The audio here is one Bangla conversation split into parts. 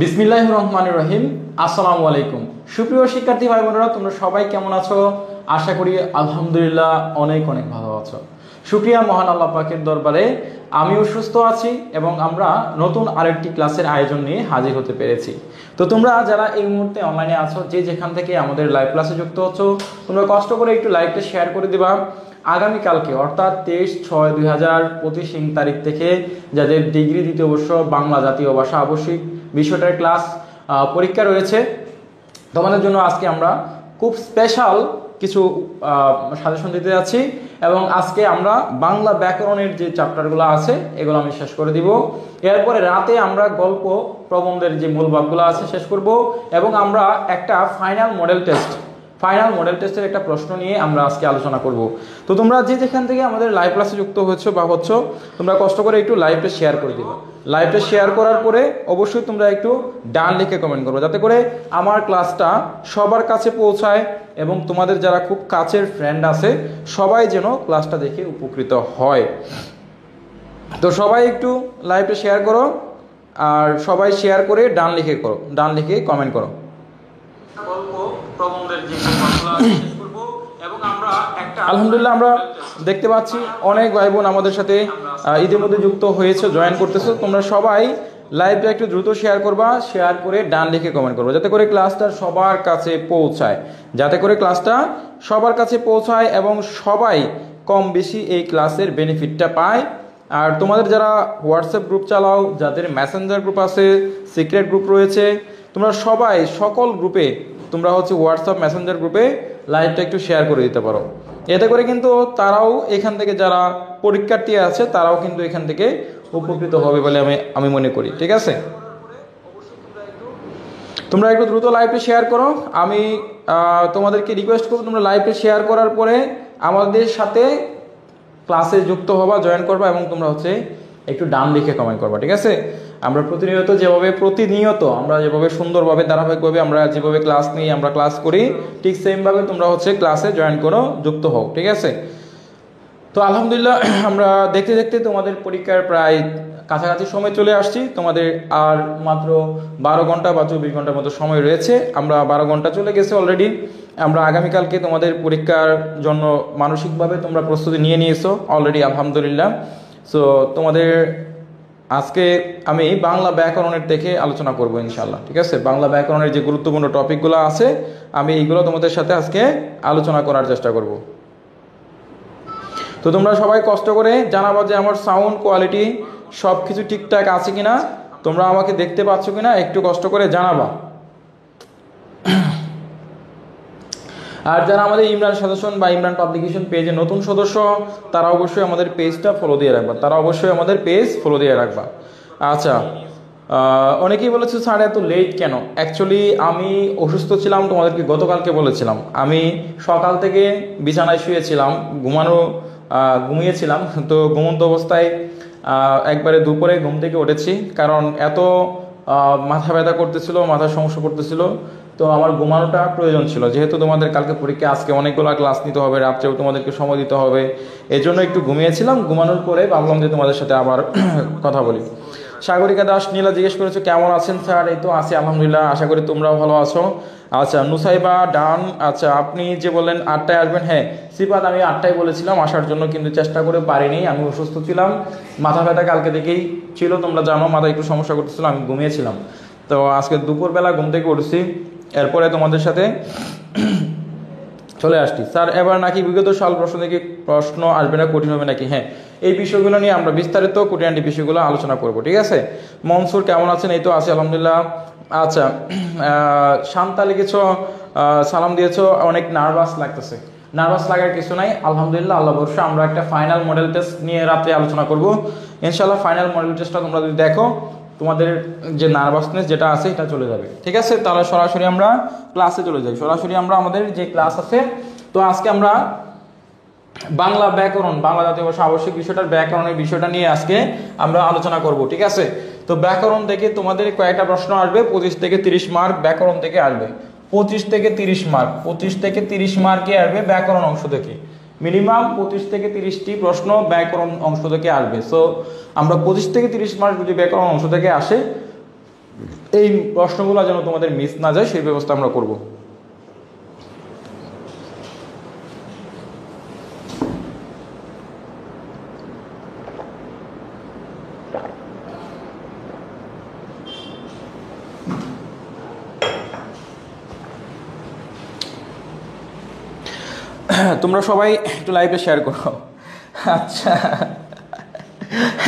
বিসমিল্লাহির রহমানির রহিম। আসসালামু আলাইকুম। সুপ্রিয় শিক্ষার্থী ভাই বোনেরা, তোমরা সবাই কেমন আছো? আশা করি আলহামদুলিল্লাহ অনেক অনেক ভালো আছো। শুকরিয়া মহান আল্লাহ পাকের দরবারে আমিও সুস্থ আছি এবং আমরা নতুন আরেকটি ক্লাসের আয়োজন নিয়ে হাজির হতে পেরেছি। তো তোমরা যারা এই মুহূর্তে অনলাইনে আছো, যে যেখান থেকে আমাদের লাইভ ক্লাসে যুক্ত হচ্ছো, তোমরা কষ্ট করে একটু লাইভটা শেয়ার করে দিবা। আগামীকালকে অর্থাৎ 23/6/2025 তারিখ থেকে যাদের ডিগ্রি দ্বিতীয় বর্ষ বাংলা জাতীয় ভাষা আবশ্যিক বিষয়টার ক্লাস পরীক্ষা রয়েছে, তোমাদের জন্য আজকে আমরা খুব স্পেশাল কিছু সাজেশন দিতে যাচ্ছি এবং আজকে আমরা বাংলা ব্যাকরণের যে চ্যাপ্টারগুলো আছে এগুলো আমি শেষ করে দিব। এরপরে রাতে আমরা গল্প প্রবন্ধের যে মূল ভাগগুলো আছে শেষ করব এবং আমরা একটা ফাইনাল মডেল টেস্টের একটা প্রশ্ন নিয়ে আমরা আজকে আলোচনা করব। তো তোমরা যে যেখান থেকে আমাদের লাইভ ক্লাসে যুক্ত হয়েছো বা হচ্ছ, তোমরা কষ্ট করে একটু লাইভটা শেয়ার করে দিবা। লাইভটা শেয়ার করার পরে অবশ্যই তোমরা একটু ডান লিখে কমেন্ট করবে, যাতে করে আমার ক্লাসটা সবার কাছে পৌঁছায় এবং তোমাদের যারা খুব কাছের ফ্রেন্ড আছে সবাই যেন ক্লাসটা দেখে উপকৃত হয়। তো সবাই একটু লাইভটা শেয়ার করো, আর সবাই শেয়ার করে ডান লিখে কমেন্ট করো। আলহামদুলিল্লাহ আমরা দেখতে পাচ্ছি অনেক ভাই বোন আমাদের সাথে ইতিমধ্যে যুক্ত হয়েছে, জয়েন করতেছো। তোমরা সবাই লাইভটা একটু দ্রুত শেয়ার করবা, শেয়ার করে ডান লিখে কমেন্ট করবা, যাতে করে ক্লাসটা সবার কাছে পৌঁছায় এবং সবাই কম বেশি এই ক্লাসের বেনিফিটটা পায়। আর তোমাদের যারা হোয়াটসঅ্যাপ গ্রুপ চালাও, যাদের মেসেঞ্জার গ্রুপ আছে, সিক্রেট গ্রুপ রয়েছে, তোমরা সবাই সকল গ্রুপে তোমরা হোয়াটসঅ্যাপ মেসেঞ্জার গ্রুপে লাইভটা একটু শেয়ার করে দিতে পারো। এতে করে কিন্তু তারাও এখান থেকে, যারা পরীক্ষার্থী আছে তারাও কিন্তু এখান থেকে উপকৃত হবে বলে আমি মনে করি। ঠিক আছে, তোমরা একটু দ্রুত লাইভটা শেয়ার করো। আমি তোমাদেরকে রিকোয়েস্ট করব, তোমরা লাইভটা শেয়ার করার পরে আমাদের সাথে ক্লাসে যুক্ত হবা, জয়েন করবা এবং তোমরা একটু ডান লিখে কমেন্ট করবা। ঠিক আছে, আমরা প্রতিনিয়ত আমরা যেভাবে সুন্দরভাবে ধারাবাহিকভাবে আমরা যেভাবে ক্লাস নিই, আমরা ক্লাস করি, ঠিক সেমভাবে তোমরা ক্লাসে জয়েন করো, যুক্ত হও। ঠিক আছে, তো আলহামদুলিল্লাহ আমরা দেখতে দেখতে তোমাদের পরীক্ষার প্রায় কাছাকাছি সময় চলে আসছি। তোমাদের আর মাত্র 12 ঘন্টা বা 24 ঘন্টার মতো সময় রয়েছে। আমরা 12 ঘন্টা চলে গেছে অলরেডি। আমরা আগামীকালকে তোমাদের পরীক্ষার জন্য মানসিকভাবে তোমরা প্রস্তুতি নিয়ে নিয়েছো অলরেডি, আলহামদুলিল্লাহ। সো তোমাদের আজকে আমি বাংলা ব্যাকরণের থেকে আলোচনা করব ইনশাআল্লাহ। ঠিক আছে, বাংলা ব্যাকরণের যে গুরুত্বপূর্ণ টপিকগুলো আছে আমি এইগুলো তোমাদের সাথে আজকে আলোচনা করার চেষ্টা করব। তো তোমরা সবাই কষ্ট করে জানাবা যে আমার সাউন্ড কোয়ালিটি সব কিছু ঠিকঠাক আছে কিনা, তোমরা আমাকে দেখতে পাচ্ছ কিনা, একটু কষ্ট করে জানাবা। আর যারা আমাদের ইমরান সাজেশন বা ইমরান পাবলিকেশন পেজে নতুন সদস্য, তারা অবশ্যই আমাদের পেজটা ফলো দিয়ে রাখবা। আচ্ছা, অনেকেই বলেছে স্যার এত লেট কেন? অ্যাকচুয়ালি আমি অসুস্থ ছিলাম, তোমাদেরকে গতকালকে বলেছিলাম। আমি সকাল থেকে বিছানায় শুয়েছিলাম, ঘুমিয়েছিলাম। তো ঘুমন্ত অবস্থায় একবারে দুপুরে ঘুম থেকে উঠেছি, কারণ এত মাথা ব্যথা করতেছিল, মাথার সমস্যা করতেছিল। তো আমার ঘুমানোটা প্রয়োজন ছিল, যেহেতু তোমাদের কালকে পরীক্ষা, আজকে অনেকগুলো ক্লাস নিতে হবে, রাত্রেও তোমাদেরকে সময় দিতে হবে, এই জন্য একটু ঘুমিয়েছিলাম। ঘুমানোর পরে ভাবলাম যে তোমাদের সাথে আবার কথা বলি। সাগরিকা দাস নীলা জিজ্ঞেস করেছো কেমন আছেন স্যার? এই তো আছি আলহামদুলিল্লাহ, আশা করি তোমরাও ভালো আছো। আচ্ছা, নুসাইবা ডান। আচ্ছা, আপনি যে বললেন 8টায় আসবেন, হ্যাঁ শ্রীপাদ, আমি 8টায় বলেছিলাম আসার জন্য, কিন্তু চেষ্টা করে পারিনি। আমি অসুস্থ ছিলাম, মাথা ব্যথা কালকে থেকেই ছিল, তোমরা জানো, মাথায় একটু সমস্যা করতেছিল, আমি ঘুমিয়েছিলাম। তো আজকে দুপুরবেলা ঘুম থেকে উঠছি, এরপরে তোমাদের সাথে চলে আসছি। স্যার এবার নাকি বিগত সাল প্রশ্ন থেকে প্রশ্ন আসবে না, কঠিন হবে নাকি? হ্যাঁ, এই বিষয়গুলো নিয়ে আমরা বিস্তারিত খুঁটিনাটি বিষয়গুলো আলোচনা করব। ঠিক আছে, মনসুর কেমন আছেন? এই তো আছি আলহামদুলিল্লাহ। আচ্ছা, শান্তা লিখেছ, সালাম দিয়েছ, অনেক নার্ভাস লাগতেছে। নার্ভাস লাগার কিছু নাই, আলহামদুলিল্লাহ, আল্লাহ ভরসা। আমরা একটা ফাইনাল মডেল টেস্ট নিয়ে রাত্রে আলোচনা করব ইনশাআল্লাহ। ফাইনাল মডেল টেস্টটা তোমরা যদি দেখো, তোমাদের যে নার্ভাসনেস যেটা আছে এটা চলে যাবে। ঠিক আছে, তাহলে সরাসরি আমরা ক্লাসে চলে যাই। সরাসরি আমরা আমাদের যে ক্লাস আছে, তো আজকে আমরা বাংলা ব্যাকরণ, বাংলা জাতীয় ভাষা আবশ্যিক বিষয়টার ব্যাকরণের বিষয়টা নিয়ে আজকে আমরা আলোচনা করব। ঠিক আছে, তো ব্যাকরণ থেকে তোমাদের কয়েকটা প্রশ্ন আসবে, 25 থেকে 30 মার্ক ব্যাকরণ থেকে আসবে। 25 থেকে 30 মার্কে আসবে ব্যাকরণ অংশ থেকে। মিনিমাম 25 থেকে 30টি প্রশ্ন ব্যাকরণ অংশ থেকে আসবে। সো আমরা 25 থেকে 30 মার্ক যদি ব্যাকরণ অংশ থেকে আসে, এই প্রশ্নগুলো যেন তোমাদের মিস না যায় সেই ব্যবস্থা আমরা করব। তোমরা সবাই একটু লাইভে শেয়ার করো। আচ্ছা,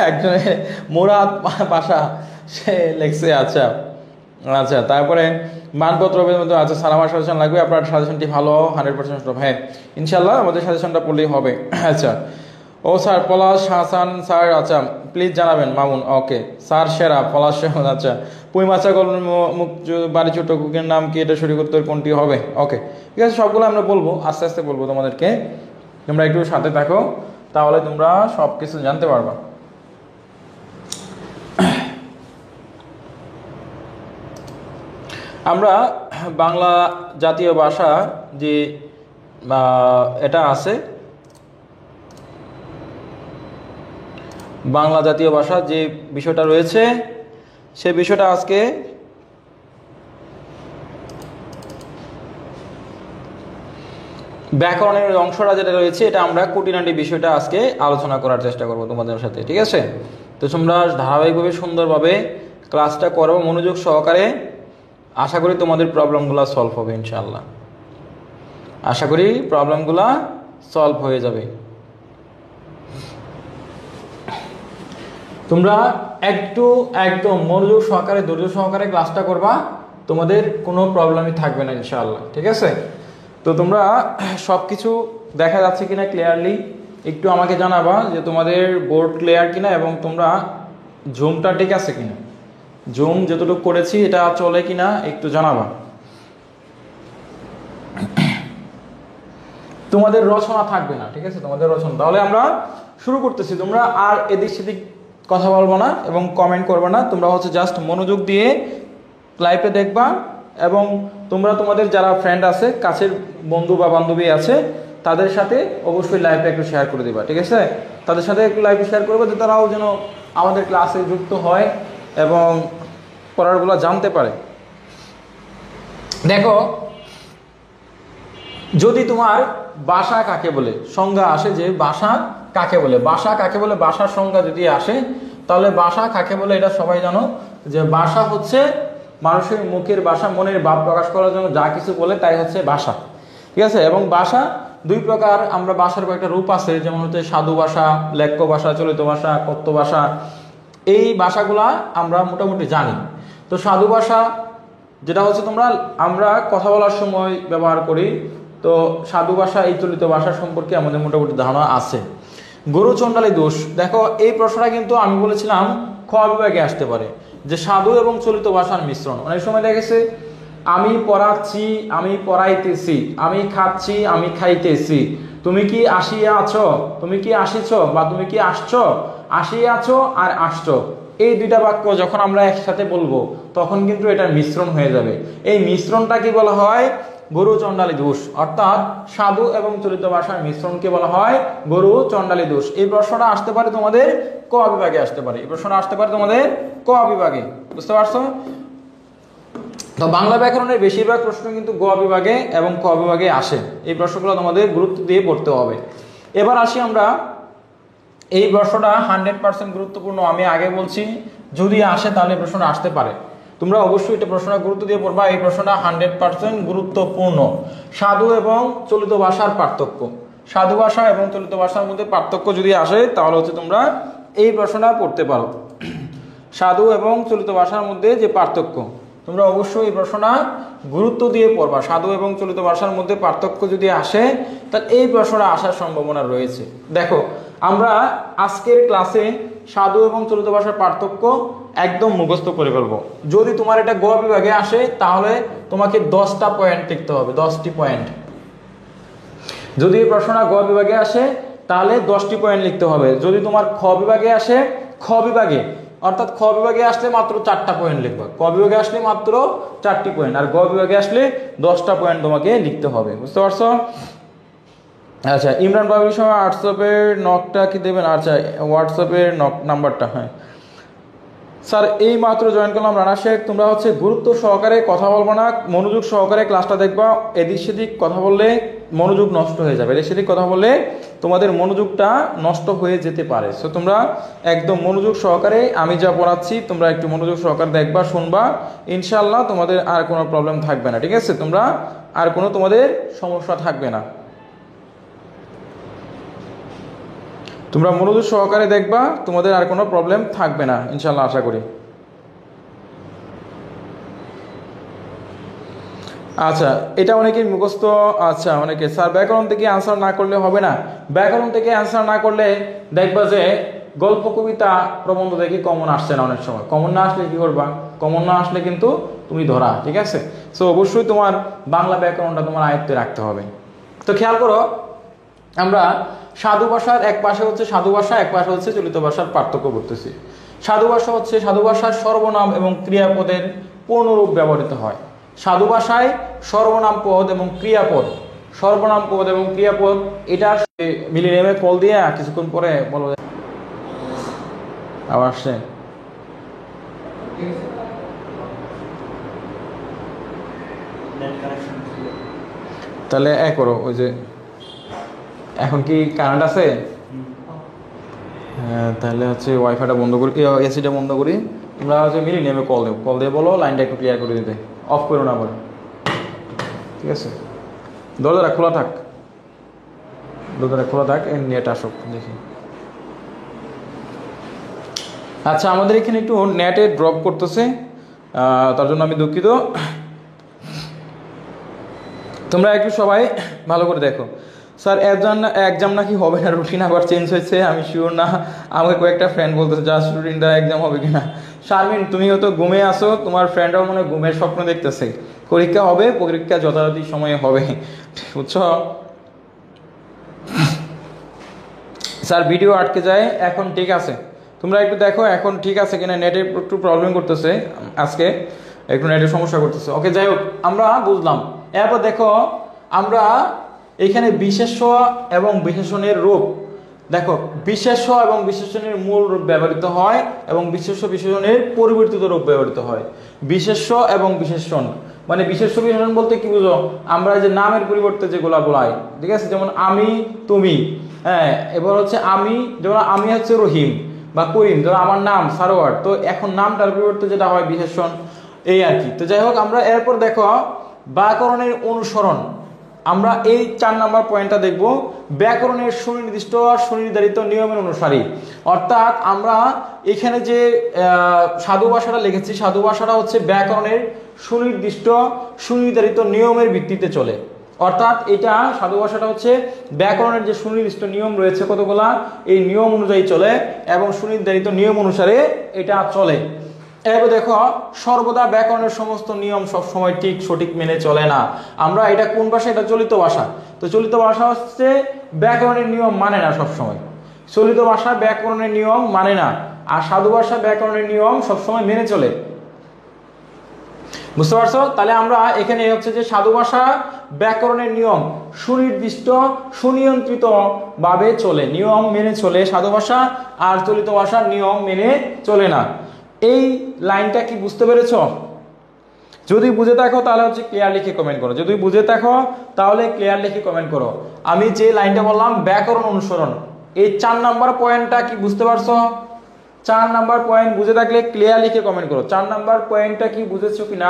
একজনের মুরাদ বাসা সে লেখছে। আচ্ছা আচ্ছা, তারপরে মানপত্র আচ্ছা, সালামার সাজেশন লাগবে, আপনার সাজেশনটি ভালো 100% হ্যাঁ ইনশাল্লাহ আমাদের সাজেশনটা পড়লেই হবে। আচ্ছা, ও স্যার পলাশ হাসান স্যার, আচ্ছা প্লিজ জানাবেন মামুন। ওকে স্যার সেরা পলাশ সেরা। আচ্ছা, পুঁইমাছা মুখ বাড়ি ছোট কুকের নাম কি, এটা সঠিক উত্তর কোনটি হবে? ওকে ঠিক আছে, সবগুলো আমরা বলবো, আস্তে আস্তে বলবো তোমাদেরকে, তোমরা একটু সাথে থাকো, তাহলে তোমরা সব কিছু জানতে পারবা। আমরা বাংলা জাতীয় ভাষা যে এটা আছে, বাংলা জাতীয় ভাষা যে বিষয়টা রয়েছে সে বিষয়টা আজকে ব্যাকরণের অংশটা যেটা রয়েছে এটা আমরা খুঁটিনাটি বিষয়টা আজকে আলোচনা করার চেষ্টা করব তোমাদের সাথে, ঠিক আছে? তো তোমরা ধারাবাহিকভাবে সুন্দরভাবে ক্লাসটা করো মনোযোগ সহকারে, আশা করি তোমাদের প্রবলেমগুলো সলভ হবে ইনশাআল্লাহ, আশা করি প্রবলেমগুলো সলভ হয়ে যাবে। তোমরা একদম মনোযোগ সহকারে ধৈর্য সহকারে ক্লাসটা করবা, তোমাদের কোনো প্রবলেমই থাকবে না ইনশাআল্লাহ, ঠিক আছে? তো তোমরা সব কিছু দেখা যাচ্ছে কিনা ক্লিয়ারলি একটু আমাকে জানাবা যে তোমাদের বোর্ড ক্লিয়ার কিনা, এবং তোমরা জুমটা ঠিক আছে কিনা, জুম যতটুকু করেছি এটা চলে কিনা একটু জানাবা। তোমাদের রচনা থাকবে না, ঠিক আছে? তোমাদের রচনা। তাহলে আমরা শুরু করতেছি, তোমরা আর এদিক সেদিক কথা বলবো না এবং কমেন্ট করবে না, তোমরা হচ্ছে জাস্ট মনোযোগ দিয়ে লাইভে দেখবা, এবং তোমরা তোমাদের যারা ফ্রেন্ড আছে, কাছের বন্ধু বা বান্ধবী আছে, তাদের সাথে অবশ্যই লাইভে একটু শেয়ার করে দিবা, ঠিক আছে? তাদের সাথে একটু লাইভে শেয়ার করবে, যে তারাও যেন আমাদের ক্লাসে যুক্ত হয় এবং পড়ারগুলো জানতে পারে। দেখো, যদি তোমার ভাষা কাকে বলে সংজ্ঞা আসে, যে ভাষা কাকে বলে, ভাষা কাকে বলে, ভাষার সংজ্ঞা যদি আসে, তাহলে ভাষা কাকে বলে এটা সবাই জানো, যে ভাষা হচ্ছে মানুষের মুখের ভাষা, মনের ভাব প্রকাশ করার জন্য যা কিছু বলে তাই হচ্ছে ভাষা, ঠিক আছে? এবং ভাষা দুই প্রকার, আমরা ভাষার কয়েকটা রূপ আছে, যেমন হচ্ছে সাধু ভাষা, লেখ্য ভাষা, চলিত ভাষা, কথ্য ভাষা। এই ভাষাগুলা আমরা মোটামুটি জানি। তো সাধু ভাষা যেটা হচ্ছে আমরা কথা বলার সময় ব্যবহার করি, তো সাধু ভাষা এই চলিত ভাষা সম্পর্কে আমাদের মোটামুটি ধারণা আছে। গরু চণ্ডালী দোষ, দেখো এই প্রশ্নটা কিন্তু আমি বলেছিলাম খ বিভাগে আসতে পারে, যে সাধু এবং চলিত ভাষার মিশ্রণ। অনেক সময় দেখেছে আমি পড়াচ্ছি, আমি পড়াইতেছি, আমি খাচ্ছি, আমি খাইতেছি, তুমি কি আসিয়া আছো, তুমি কি আসিছ, বা তুমি কি আসছো, আসিয়া আছো আর আসছো, এই দুইটা বাক্য যখন আমরা একসাথে বলবো তখন কিন্তু এটার মিশ্রণ হয়ে যাবে। এই মিশ্রণটা কি বলা হয়? গরু চণ্ডালী দোষ। অর্থাৎ সাধু এবং চলিত ভাষার মিশ্রণকে বলা হয় গরু চণ্ডালী দোষ। এই প্রশ্নটা আসতে পারে তোমাদের ক বিভাগে আসতে পারে, এই প্রশ্নটা আসতে পারে তোমাদের ক বিভাগে, বুঝতে পারছো? তো বাংলা ব্যাকরণের বেশিরভাগ প্রশ্ন কিন্তু গ বিভাগে এবং ক বিভাগে আসে। এই প্রশ্নগুলো তোমাদের গুরুত্ব দিয়ে পড়তে হবে। এবার আসি আমরা, এই প্রশ্নটা 100% গুরুত্বপূর্ণ। আমি আগে বলছি যদি আসে তাহলে প্রশ্নটা আসতে পারে, তোমরা অবশ্যই এটা প্রশ্নটা গুরুত্ব দিয়ে পড়বা। এই প্রশ্নটা 100% গুরুত্বপূর্ণ। সাধু এবং চলিত ভাষার পার্থক্য, সাধু ভাষা এবং চলিত ভাষার মধ্যে পার্থক্য যদি আসে তাহলে হচ্ছে তোমরা এই প্রশ্নটা পড়তে পারো। সাধু এবং চলিত ভাষার মধ্যে যে পার্থক্য, তোমরা অবশ্যই এই প্রশ্নটা গুরুত্ব দিয়ে পড়বা। সাধু এবং চলিত ভাষার মধ্যে পার্থক্য যদি আসে তাহলে এই প্রশ্নটা আসার সম্ভাবনা রয়েছে। দেখো, আমরা আজকের ক্লাসে সাধু এবং চলিত ভাষার পার্থক্য একদম মুখস্থ করে ফেলবো। যদি তোমার এটা গ বিভাগে আসে তাহলে তোমাকে 10টা পয়েন্ট লিখতে হবে, 10টি পয়েন্ট। যদি এই প্রশ্নটা গ বিভাগে আসে তাহলে 10টি পয়েন্ট লিখতে হবে। যদি তোমার খ বিভাগে আসে, খ বিভাগে অর্থাৎ খ বিভাগে আসলে মাত্র 4টা পয়েন্ট লিখবা, ক বিভাগে আসলে মাত্র 4টি পয়েন্ট, আর গ বিভাগে আসলে 10টা পয়েন্ট তোমাকে লিখতে হবে, বুঝতে পারছো? আচ্ছা, ইমরান বাবুর সময় হোয়াটসঅ্যাপের নকটা কি দেবেন? আচ্ছা, হোয়াটসঅ্যাপের নক নাম্বারটা, হ্যাঁ স্যার এই মাত্র জয়েন করলাম রানা শেখ, তোমরা হচ্ছে গুরুত্ব সহকারে কথা বলবো না, মনোযোগ সহকারে ক্লাসটা দেখবা। এদিক সেদিক কথা বললে মনোযোগ নষ্ট হয়ে যাবে, এদিক সেদিক কথা বললে তোমাদের মনোযোগটা নষ্ট হয়ে যেতে পারে। সো তোমরা একদম মনোযোগ সহকারে আমি যা পড়াচ্ছি তোমরা একটু মনোযোগ সহকারে দেখবা, শুনবা, ইনশাল্লাহ তোমাদের আর কোনো প্রবলেম থাকবে না। ঠিক আছে, তোমরা আর কোনো তোমাদের সমস্যা থাকবে না। তোমরা মনোযোগ সহকারে দেখবা, তোমাদের আর কোনো প্রবলেম থাকবে না ইনশাল্লাহ, আশা করি। আচ্ছা, এটা অনেকেই মুখস্থ। আচ্ছা, অনেকে স্যার ব্যাকরণ থেকে আনসার না করলে হবে না। ব্যাকরণ থেকে আনসার না করলে দেখবা যে গল্প, কবিতা, প্রবন্ধ দেখে কমন আসছে না। অনেক সময় কমন না আসলে কি করবা? কমন না আসলে কিন্তু তুমি ধরা। ঠিক আছে, সো অবশ্যই তোমার বাংলা ব্যাকরণটা তোমার আয়ত্তে রাখতে হবে। তো খেয়াল করো, আমরা সাধু ভাষার এক পাশে হচ্ছে সাধু ভাষা, এক পাশে হচ্ছে চলিত ভাষার পার্থক্য করতেছি। সাধু ভাষা হচ্ছে সাধু ভাষার সর্বনাম এবং ক্রিয়াপদের পূর্ণরূপ ব্যবহৃত হয়। সাধু ভাষায় সর্বনাম পদ এবং ক্রিয়াপদ, সর্বনাম পদ এবং ক্রিয়াপদ এটা মিলিয়ে নেমে কল দিয়ে কিছুক্ষণ পরে বলো আবার আসছে। তাহলে এক করো, ওই যে এখন কি কারেন্ট আছে? হ্যাঁ, তাহলে হচ্ছে ওয়াইফাইটা বন্ধ করি, এসিটা বন্ধ করি। তোমরা হচ্ছে মিলিয়ে নেমে কল দেবো, কল দিয়ে বলো লাইনটা একটু ক্লিয়ার করে দিতে, অফ করো না আবার। ঠিক আছে, দরজাটা খোলা থাক, দরজাটা খোলা থাক, নেট আসুক দেখি। আচ্ছা, আমাদের এখানে একটু নেটে ড্রপ করতেছে, তার জন্য আমি দুঃখিত। তোমরা একটু সবাই ভালো করে দেখো। স্যার এক্সাম নাকি হবে না, রুটিন আবার চেঞ্জ হয়েছে, আমি শিওর না। আমাকে কয়েকটা ফ্রেন্ড বলতেছে জাস্ট রুটিনটা এক্সাম হবে কিনা। শারমিন, তুমিও তো ঘুমে আসো, তোমার ফ্রেন্ডরাও মনে হয় ঘুমের স্বপ্ন দেখতেছে। পরীক্ষা হবে, পরীক্ষা যথাযথ সময়ে হবে, বুঝছো? স্যার ভিডিও আটকে যায়, এখন ঠিক আছে? তোমরা একটু দেখো এখন ঠিক আছে কিনা, নেটে একটু প্রবলেম করতেছে, আজকে একটু নেটের সমস্যা করতেছে। ওকে, যাই হোক, আমরা বুঝলাম। এরপর দেখো, আমরা এখানে বিশেষ্য এবং বিশেষণের রূপ দেখো। বিশেষ্য এবং বিশেষণের মূল রূপ ব্যবহৃত হয় এবং বিশেষ্য বিশেষণের পরিবর্তিত রূপ ব্যবহৃত হয়। বিশেষ্য এবং বিশেষণ মানে বিশেষ্য বিশেষণ বলতে কি বুঝো? আমরা যে নামের পরিবর্তে যেগুলা বলাই, ঠিক আছে, যেমন আমি, তুমি। হ্যাঁ, এবার হচ্ছে আমি, যেমন আমি হচ্ছে রহিম বা করিম, ধরো আমার নাম সারোয়ার, তো এখন নামটার পরিবর্তে যেটা হয় বিশেষণ, এই আর কি। তো যাই হোক, আমরা এরপর দেখো ব্যাকরণের অনুসরণ। আমরা এই 4 নম্বর পয়েন্টটা দেখব, ব্যাকরণের সুনির্দিষ্ট সুনির্ধারিত নিয়মের অনুসারী। অর্থাৎ আমরা এখানে যে সাধু ভাষাটা লিখেছি, সাধু ভাষাটা হচ্ছে ব্যাকরণের সুনির্দিষ্ট সুনির্ধারিত নিয়মের ভিত্তিতে চলে। অর্থাৎ এটা সাধু ভাষাটা হচ্ছে ব্যাকরণের যে সুনির্দিষ্ট নিয়ম রয়েছে কতগুলা, এই নিয়ম অনুযায়ী চলে এবং সুনির্ধারিত নিয়ম অনুসারে এটা চলে। এবার দেখো, সর্বদা ব্যাকরণের সমস্ত নিয়ম সবসময় ঠিক সঠিক মেনে চলে না। আমরা এটা কোন ভাষা? এটা চলিত ভাষা। তো চলিত ভাষা হচ্ছে ব্যাকরণের নিয়ম মানে না সবসময়। চলিত ভাষা ব্যাকরণের নিয়ম মানে না, আর সাধু ভাষা ব্যাকরণের নিয়ম সবসময় মেনে চলে। বুঝতে পারছো? তাহলে আমরা এখানে হচ্ছে যে সাধু ভাষা ব্যাকরণের নিয়ম সুনির্দিষ্ট সুনিয়ন্ত্রিত ভাবে চলে, নিয়ম মেনে চলে সাধু ভাষা, আর চলিত ভাষার নিয়ম মেনে চলে না। এই লাইনটা কি বুঝতে পেরেছো? যদি বুঝে থাকো তাহলে হচ্ছে ক্লিয়ার লিখে কমেন্ট করো, যদি বুঝে থাকো তাহলে ক্লিয়ার লিখে কমেন্ট করো। আমি যে লাইনটা বললাম ব্যাকরণ অনুসরণ, এই 4 নাম্বার পয়েন্টটা কি বুঝতে পারছো? 4 নাম্বার পয়েন্ট বুঝে থাকলে ক্লিয়ার লিখে কমেন্ট করো। 4 নাম্বার পয়েন্টটা কি বুঝেছো কিনা,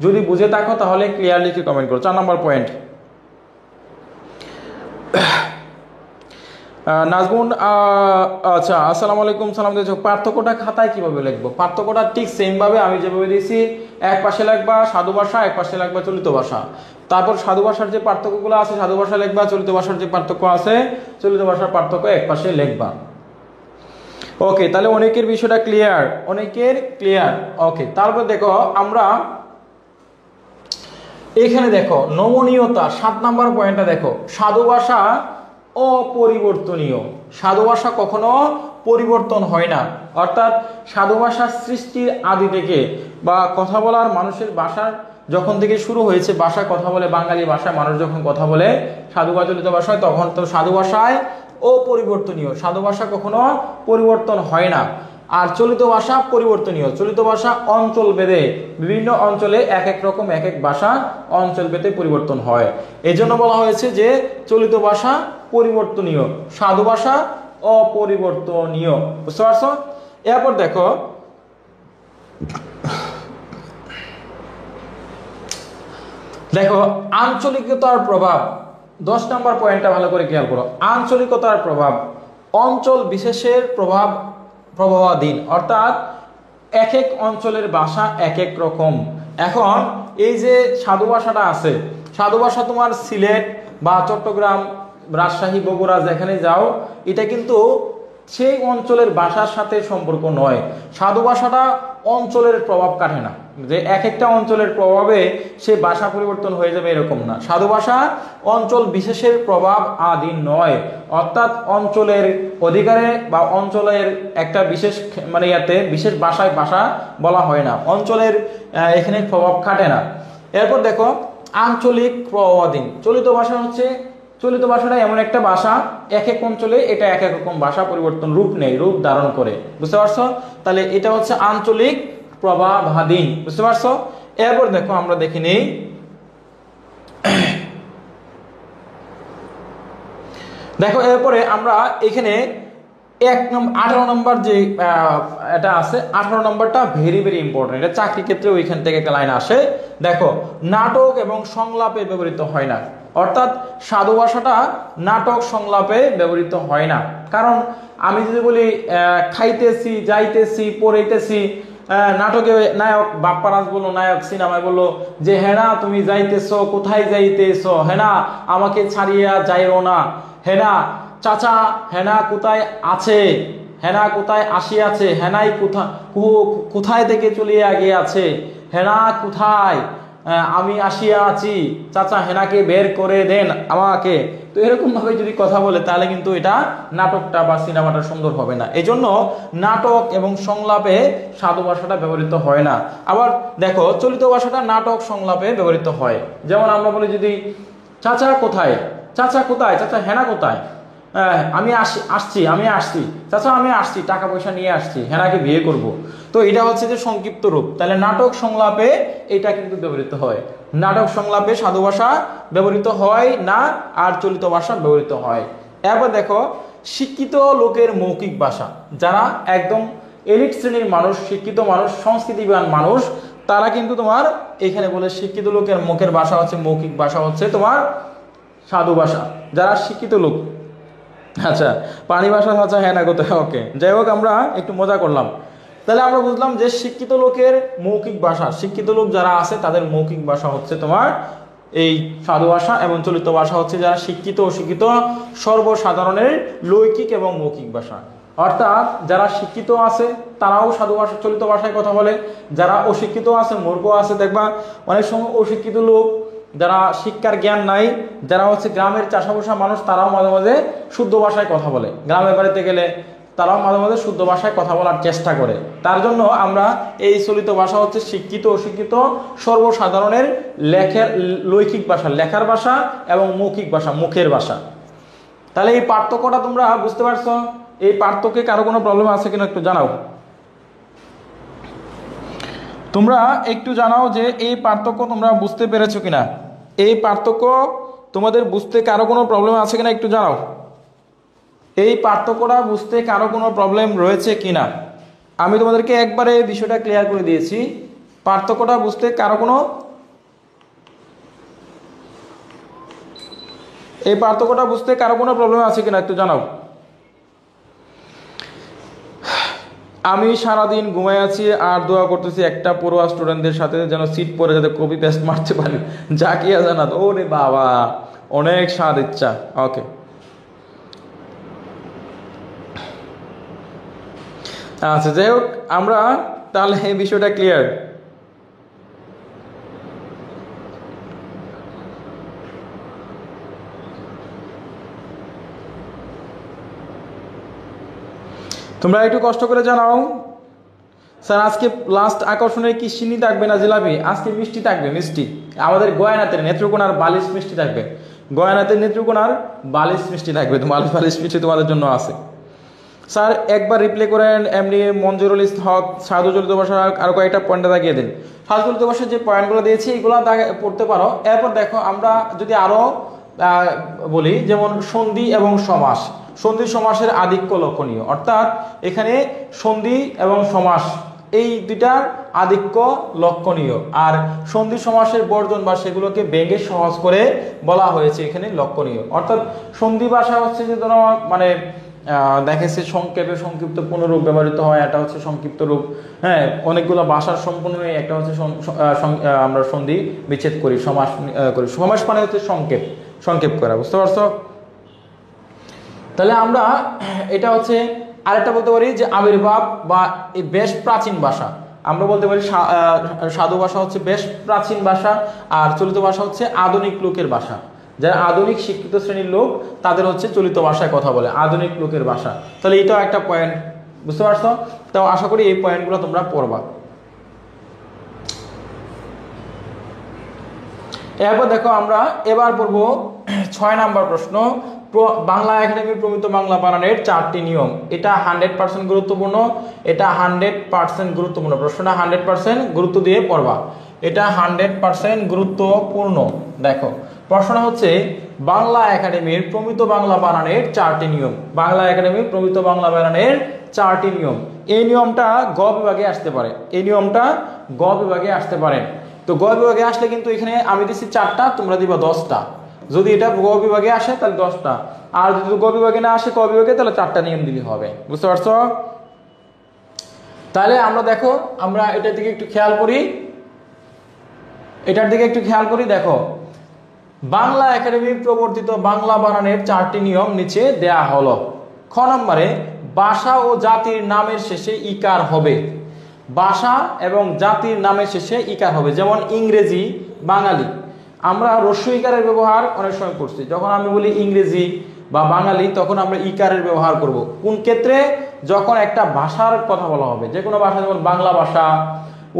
যদি বুঝে থাকো তাহলে ক্লিয়ার লিখে কমেন্ট করো। 4 নাম্বার পয়েন্ট। নাজমুন, আচ্ছা, আসসালামু আলাইকুম, সালাম দিয়েছো। পার্থক্যটা খাতায় কিভাবে লিখবো? পার্থক্যটা ঠিক সেম ভাবে আমি যেভাবে দিয়েছি, এক পাশে লিখবা সাধু ভাষা, এক পাশে লিখবা চলিত ভাষা। তারপর সাধু ভাষার যে পার্থক্যগুলো আছে সাধু ভাষা লিখবা, চলিত ভাষার যে পার্থক্য আছে চলিত ভাষার পার্থক্য এক পাশে লিখবা। ওকে, তাহলে অনেকের বিষয়টা ক্লিয়ার, অনেকের ক্লিয়ার। ওকে, তারপর দেখো আমরা এখানে দেখো নমনীয়তা, 7 নাম্বার পয়েন্টটা দেখো। সাধু ভাষা অপরিবর্তনীয়, সাধু ভাষা কখনো পরিবর্তন হয় না। অর্থাৎ সাধু ভাষা সৃষ্টির আদি থেকে বা কথা বলার মানুষের ভাষার যখন থেকে শুরু হয়েছে, ভাষা কথা বলে বাঙালি ভাষায় মানুষ যখন কথা বলে সাধু বা চলিত ভাষায়, তখন তো সাধু ভাষায় অপরিবর্তনীয়, সাধু ভাষা কখনো পরিবর্তন হয় না। আর চলিত ভাষা পরিবর্তনীয়। চলিত ভাষা অঞ্চল ভেদে, বিভিন্ন অঞ্চলে এক এক রকম এক এক ভাষা অঞ্চল ভেদে পরিবর্তন হয়। এই জন্য বলা হয়েছে যে চলিত ভাষা পরিবর্তনীয়, সাধু ভাষা অপরিবর্তনীয়। বুঝতে পারছো? এরপর দেখো আঞ্চলিকতার প্রভাব। 10 নম্বর পয়েন্টটা ভালো করে খেয়াল করো। আঞ্চলিকতার প্রভাব, অঞ্চল বিশেষের প্রভাবাধীন, অর্থাৎ এক এক অঞ্চলের ভাষা এক এক রকম। এখন এই যে সাধু ভাষাটা আছে, সাধু ভাষা তোমার সিলেট বা চট্টগ্রাম, রাজশাহী, বগুড়া যেখানে যাও, এটা কিন্তু সেই অঞ্চলের ভাষার সাথে সম্পর্ক নয়। সাধু ভাষাটা অঞ্চলের প্রভাব কাটে না, যে এক একটা অঞ্চলের প্রভাবে সে ভাষা পরিবর্তন হয়ে যাবে এরকম না। সাধু ভাষা অঞ্চল বিশেষের প্রভাব আধীন নয়, অর্থাৎ অঞ্চলের অধিকারে বা অঞ্চলের একটা বিশেষ মানে ইয়াতে বিশেষ ভাষায় ভাষা বলা হয় না, অঞ্চলের এখানে প্রভাব খাটে না। এরপর দেখো আঞ্চলিক প্রভাবাধীন। চলিত ভাষা হচ্ছে, চলিত ভাষাটা এমন একটা ভাষা এক এক অঞ্চলে এটা এক এক রকম ভাষা পরিবর্তন রূপ নেই, রূপ ধারণ করে। বুঝতে পারছো? তাহলে এটা হচ্ছে আঞ্চলিক প্রভাবাধীন। বুঝতে পারছো? এরপর দেখো আমরা দেখি নেই দেখো এরপরে আমরা এখানে 18 নম্বর যে এটা আছে, 18 নম্বরটা ভেরি ভেরি ইম্পর্টেন্ট। এটা চাকরি ক্ষেত্রে ওইখান থেকে একটা লাইন আসে। দেখো নাটক এবং সংলাপে ব্যবহৃত হয় না, অর্থাৎ সাধু ভাষাটা নাটক সংলাপে ব্যবহৃত হয় না। কারণ আমি যদি বলি খাইতেছি, যাইতেছি, পড়াইতেছি, নাটকে নায়ক বাপ্পারাজ বললো, নায়ক সিনেমায় বললো যে হেনা তুমি যাইতেছো, কোথায় যাইতেছো, হেনা আমাকে ছাড়িয়া যাইও না, হেনা চাচা হেনা কোথায় আছে, হেনা কোথায় আসিয়াছে, হেনাই কোথায় থেকে চলিয়া গিয়াছে, হেনা কোথায়, আমি আসিয়া আছি, চাচা হেনাকে বের করে দেন আমাকে। তো এরকম ভাবে যদি কথা বলে তাহলে কিন্তু এটা নাটকটা বা সিনেমাটা সুন্দর হবে না। এই জন্য নাটক এবং সংলাপে সাধু ভাষাটা ব্যবহৃত হয় না। আবার দেখো চলিত ভাষাটা নাটক সংলাপে ব্যবহৃত হয়। যেমন আমরা বলি যদি চাচা কোথায়, চাচা কোথায়, চাচা হেনা কোথায়, আমি আসছি চাচা, আমি আসছি, টাকা পয়সা নিয়ে আসছি, হেনাকে বিয়ে করব। তো এটা হচ্ছে যে সংক্ষিপ্ত রূপ। তাহলে নাটক সংলাপে এটা কিন্তু ব্যবহৃত হয়। নাটক সংলাপে সাধু ভাষা ব্যবহৃত হয় না, আর চলিত ভাষা ব্যবহৃত হয়। এরপর দেখো শিক্ষিত লোকের মৌখিক ভাষা, যারা একদম এলিট শ্রেণীর মানুষ, শিক্ষিত মানুষ, সংস্কৃতিবান মানুষ, তারা কিন্তু তোমার এখানে বলে শিক্ষিত লোকের মুখের ভাষা হচ্ছে, মৌখিক ভাষা হচ্ছে তোমার সাধু ভাষা, যারা শিক্ষিত লোক। আচ্ছা পানি ভাষা, আচ্ছা হ্যাঁ না কোথায়, ওকে যাই হোক আমরা একটু মজা করলাম। তাহলে আমরা বুঝলাম যে শিক্ষিত লোকের মৌখিক ভাষা, শিক্ষিত লোক যারা আছে তাদের মৌখিক ভাষা হচ্ছে তোমার এই সাধু ভাষা, এবং চলিত ভাষা হচ্ছে যারা শিক্ষিত অশিক্ষিত সর্বসাধারণের লৈকিক এবং মৌখিক ভাষা। অর্থাৎ যারা শিক্ষিত আছে তারাও সাধু ভাষা চলিত ভাষায় কথা বলে, যারা অশিক্ষিত আছে, মূর্খ আছে, দেখবা অনেক সময় অশিক্ষিত লোক যারা শিক্ষার জ্ঞান নাই, যারা হচ্ছে গ্রামের চাষাবসা মানুষ, তারাও মাঝে মাঝে শুদ্ধ ভাষায় কথা বলে। গ্রামের বাড়িতে গেলে তারাও মাঝে মাঝে শুদ্ধ ভাষায় কথা বলার চেষ্টা করে। তার জন্য আমরা এই চলিত ভাষা হচ্ছে শিক্ষিত অশিক্ষিত সর্বসাধারণের লৈখিক ভাষা, লেখার ভাষা, এবং মৌখিক ভাষা, মুখের ভাষা। তাহলে এই পার্থক্যটা তোমরা বুঝতে পারছো? এই পার্থক্যে কারো কোনো প্রবলেম আছে কিনা একটু জানাও। তোমরা একটু জানাও যে এই পার্থক্য তোমরা বুঝতে পেরেছো কিনা, এই পার্থক্য তোমাদের বুঝতে কারো কোনো প্রবলেম আছে কিনা একটু জানাও। এই পার্থক্যটা বুঝতে কারো কোনো প্রবলেম রয়েছে কিনা। আমি তোমাদেরকে একবারে এই বিষয়টা ক্লিয়ার করে দিয়েছি। পার্থক্যটা বুঝতে কারো কোনো, এই পার্থক্যটা বুঝতে কারো কোনো প্রবলেম আছে কিনা একটু জানাও। আমি সারাদিন ঘুমাই আছি আর দোয়া করতেছি একটা পড়ুয়া স্টুডেন্টদের সাথে যেন সিট পরে যাতে কপি পেস্ট মারতে পারি, জাকিয়া জানাত। ওরে বাবা, অনেক স্বাদ ইচ্ছা। ওকে আচ্ছা যাই হোক, আমরা তাহলে এই বিষয়টা ক্লিয়ার। তোমরা একটু কষ্ট করে জানাও। স্যার আজকে লাস্ট আকর্ষণের কি চিনি থাকবে না জিলাপি? আজকে মিষ্টি থাকবে, মিষ্টি। আমাদের গয়ানাতের নেত্রকোনার বালিশ মিষ্টি থাকবে, গয়ানাতের নেত্রকোনার বালিশ মিষ্টি থাকবে। তো বালিশ মিষ্টি তোমাদের জন্য আছে। স্যার একবার রিপ্লে করেন, এমনি মঞ্জুরুল হক সাধু চলিত ভাষা আর কয়েকটা পয়েন্টে দাগিয়ে দিন। সাধু চলিত ভাষার যে পয়েন্টগুলো দিয়েছি এগুলো পড়তে পারো। এরপর দেখো আমরা যদি আরো বলি, যেমন সন্ধি এবং সমাস। সন্ধি সমাসের আধিক্য লক্ষণীয়, অর্থাৎ এখানে সন্ধি এবং সমাস এই দুইটার আধিক্য লক্ষণীয়, আর সন্ধি সমাসের বর্জন বা সেগুলোকে ভেঙে সহজ করে বলা হয়েছে এখানে লক্ষণীয়। অর্থাৎ সন্ধি ভাষা হচ্ছে যে ধরো মানে দেখেছে সংক্ষেপে সংক্ষিপ্ত পুনরূপ ব্যবহৃত হয়, এটা হচ্ছে সংক্ষিপ্ত রূপ। হ্যাঁ, অনেকগুলো ভাষার সম্পূর্ণ একটা হচ্ছে আমরা সন্ধি বিচ্ছেদ করি, সমাস করি। সমাস মানে হচ্ছে সংক্ষেপ করা, বুঝতে পারছো? তাহলে আমরা এটা হচ্ছে আরেকটা বলতে পারি যে আবির্ভাব বা বেশ প্রাচীন ভাষা। আমরা বলতে পারি সাধু ভাষা হচ্ছে বেশ প্রাচীন ভাষা, আর চলিত ভাষা হচ্ছে আধুনিক লোকের ভাষা। যারা আধুনিক শিক্ষিত শ্রেণীর লোক তাদের হচ্ছে চলিত ভাষায় কথা বলে, আধুনিক লোকের ভাষা। তাহলে এটাও একটা পয়েন্ট, বুঝতে পারছো? তো আশা করি এই পয়েন্টগুলো তোমরা পড়বা। এরপর দেখো আমরা এবার পড়বো 6 নাম্বার প্রশ্ন, বাংলা একাডেমির প্রমিত বাংলা বানানের 4টি নিয়ম। এটা 100% গুরুত্বপূর্ণ, এটা 100% গুরুত্বপূর্ণ। প্রশ্নটা 100% গুরুত্ব দিয়ে পড়বা, এটা 100% গুরুত্বপূর্ণ। দেখো প্রশ্নটা হচ্ছে বাংলা একাডেমির প্রমিত বাংলা বানানের 4টি নিয়ম। বাংলা একাডেমির প্রমিত বাংলা বানানের 4টি নিয়ম। এই নিয়মটা গ বিভাগে আসতে পারে, এই নিয়মটা গ বিভাগে আসতে পারে। তো গ বিভাগে আসলে কিন্তু এখানে আমি দিচ্ছি 4টা, তোমরা দিবা 10টা। যদি এটা গ বিভাগে আসে তাহলে 10টা, আর যদি গ বিভাগে না আসে ক বিভাগে, তাহলে 4টা নিয়ম দিলে হবে, বুঝতে পারছো? তাহলে আমরা দেখো আমরা এটার দিকে একটু খেয়াল করি, এটার দিকে একটু খেয়াল করি। দেখো বাংলা একাডেমি প্রবর্তিত বাংলা বানানের 4টি নিয়ম নিচে দেয়া হলো। খ নম্বরে ভাষা ও জাতির নামের শেষে ইকার হবে। ভাষা এবং জাতির নামের শেষে ইকার হবে, যেমন ইংরেজি, বাঙালি। আমরা হ্রস্ব ইকারের ব্যবহার অনেক সময় করছি, যখন আমি বলি ইংরেজি বা বাঙালি তখন আমরা ইকারের ব্যবহার করব। কোন ক্ষেত্রে? যখন একটা ভাষার কথা বলা হবে, যে কোনো ভাষা, যেমন বাংলা ভাষা,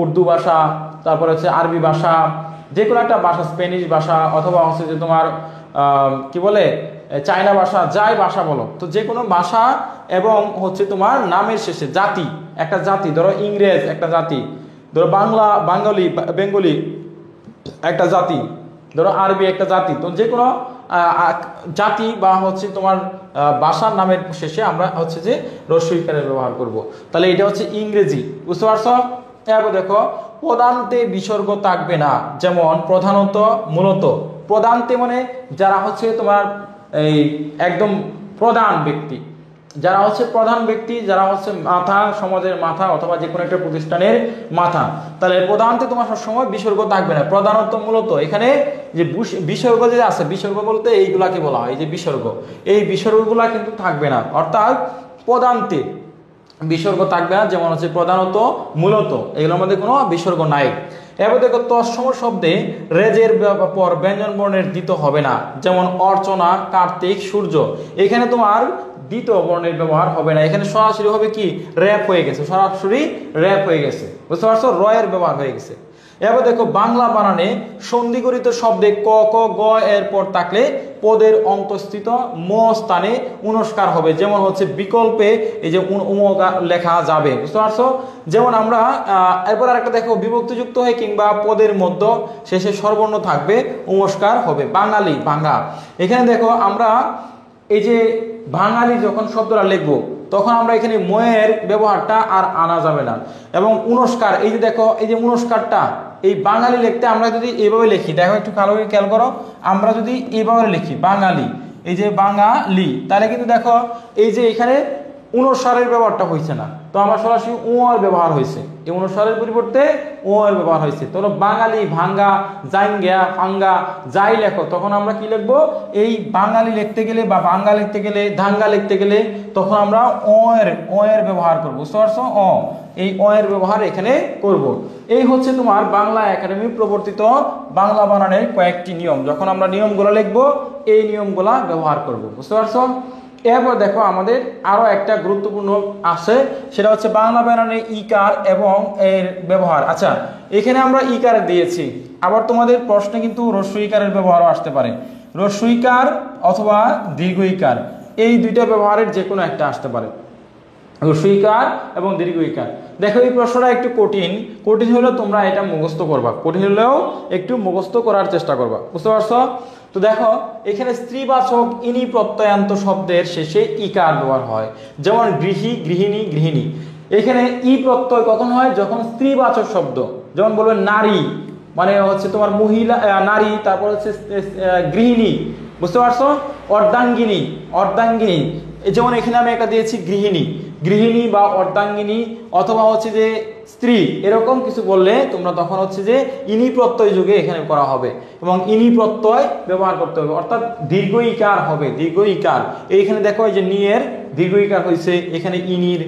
উর্দু ভাষা, তারপরে হচ্ছে আরবি ভাষা, যে কোনো একটা ভাষা, স্প্যানিশ ভাষা, অথবা হচ্ছে যে তোমার কি বলে চায়না ভাষা, যাই ভাষা বলো, তো যে কোনো ভাষা এবং হচ্ছে তোমার নামের শেষে জাতি, একটা জাতি, ধরো ইংরেজ একটা জাতি, ধরো বেঙ্গলি একটা জাতি, ধরো আরবি একটা জাতি। তো যে কোনো জাতি বা হচ্ছে তোমার ভাষার নামের শেষে আমরা হচ্ছে যে হ্রস্ব ইকারের ব্যবহার করব। তাহলে এটা হচ্ছে ইংরেজি, বুঝতে পারছো? এরপর দেখো পদান্তে বিসর্গ থাকবে না, যেমন প্রধানত, মূলত। প্রধান্তে মানে যারা হচ্ছে তোমার এই একদম প্রধান ব্যক্তি, যারা হচ্ছে প্রধান ব্যক্তি, যারা হচ্ছে মাথা, সমাজের মাথা অথবা যে কোনো একটা প্রতিষ্ঠানের মাথা, তাহলে প্রধানতে তোমার সবসময় বিসর্গ থাকবে না। প্রধানত, মূলত, এখানে যে বিসর্গ যে আছে, বিসর্গ বলতে এইগুলাকে বলা হয়, এই যে বিসর্গ, এই বিসর্গগুলা কিন্তু থাকবে না। অর্থাৎ প্রধানতে বিসর্গ থাকবে না, যেমন হচ্ছে প্রধানত, মূলত, এগুলোর মধ্যে কোনো বিসর্গ নাই। এবার দেখো তৎসম শব্দে রেজের পর ব্যঞ্জন বর্ণের দিতে হবে না, যেমন অর্চনা, কার্তিক, সূর্য। এখানে তোমার দ্বিতীয় বর্ণের ব্যবহার হবে না, এখানে সরাসরি হবে কি র্যাপ হয়ে গেছে, সরাসরি র্যাপ হয়ে গেছে, বুঝতে পারছো? রয়ের ব্যবহার হয়ে গেছে। এবার দেখো বাংলা বানানে সন্ধিগঠিত শব্দে ক, ক, গ এর পর থাকলে পদের অন্তঃস্থিত ম স্থানে উনস্কার হবে, যেমন হচ্ছে বিকল্পে এই যে লেখা যাবে, বুঝতে পারছো? যেমন আমরা এরপর আরেকটা দেখো বিভক্তিযুক্ত হয়ে কিংবা পদের মধ্য শেষে স্বরবর্ণ থাকবে, উমস্কার হবে। বাঙালি, ভাঙ্গা। এখানে দেখো আমরা এই যে বাঙালি যখন শব্দটা লিখবো তখন আমরা এখানে ময়ের ব্যবহারটা আর আনা যাবে না। এবং উনস্কার, এই যে দেখো এই যে উনস্কারটা, এই বাঙালি লিখতে আমরা যদি এইভাবে লিখি, দেখো একটু খেয়াল করো, আমরা যদি এইভাবে লিখি বাঙালি, এই যে বাঙালি, তাহলে কিন্তু দেখো এই যে এখানে অনুসারের ব্যবহারটা হয়েছে না, তো আমার সরাসরি ও এর ব্যবহার হয়েছে, এই অনুসারের পরিবর্তে ও এর ব্যবহার হয়েছে। তো বাঙালি, ভাঙ্গা, জাইঙ্গা, ফাঙ্গা, যাই লেখো তখন আমরা কি লিখবো, এই বাঙালি লিখতে গেলে বা বাঙ্গা লিখতে গেলে, ধাঙ্গা লিখতে গেলে তখন আমরা ও এর ব্যবহার করবো, বুঝতে পারছো? এই অ এর ব্যবহার এখানে করব। এই হচ্ছে তোমার বাংলা একাডেমি প্রবর্তিত বাংলা বানানের কয়েকটি নিয়ম। যখন আমরা নিয়মগুলো লিখবো এই নিয়মগুলা ব্যবহার করব, বুঝতে পারছো? এরপর দেখো আমাদের আরো একটা গুরুত্বপূর্ণ আছে, সেটা হচ্ছে বাংলা বানানে ইকার এবং এর ব্যবহার। আচ্ছা, এখানে আমরা ইকার দিয়েছি, আবার তোমাদের প্রশ্নে কিন্তু হ্রস্ব ইকারের ব্যবহারও আসতে পারে। হ্রস্ব ইকার অথবা দীর্ঘ ইকার, এই দুইটা ব্যবহারের যে কোনো একটা আসতে পারে। হ্রস্বইকার এবং দীর্ঘইকার। দেখো এই প্রশ্নটা একটু কঠিন হলেও তোমরা এটা মুখস্থ করবা, কঠিন হলেও একটু মুখস্থ করার চেষ্টা করবা, বুঝতে পারছো? তো দেখো এখানে স্ত্রীবাচক ইনি প্রত্যয়ান্ত শব্দের শেষে ইকার ব্যবহার হয়, যেমন গৃহী, গৃহিণী, গৃহিণী। এখানে ই প্রত্যয় কখন হয়? যখন স্ত্রীবাচক শব্দ, যেমন বলবে নারী মানে হচ্ছে তোমার মহিলা, নারী, তারপর হচ্ছে গৃহিণী, বুঝতে পারছো? অর্ধাঙ্গিনী, অর্ধাঙ্গিনী, যেমন এখানে আমি একটা দিয়েছি গৃহিণী, গৃহিণী বা অর্ধাঙ্গিনী অথবা হচ্ছে যে স্ত্রী, এরকম কিছু বললে তোমরা তখন হচ্ছে যে ইনি প্রত্যয় যুগে এখানে করা হবে এবং ইনি প্রত্যয় ব্যবহার করতে হবে, অর্থাৎ দীর্ঘ ইকার হবে, দীর্ঘ ইকার। এইখানে দেখো এই যে নিয়ের দীর্ঘ ইকার হয়েছে, এখানে ইনির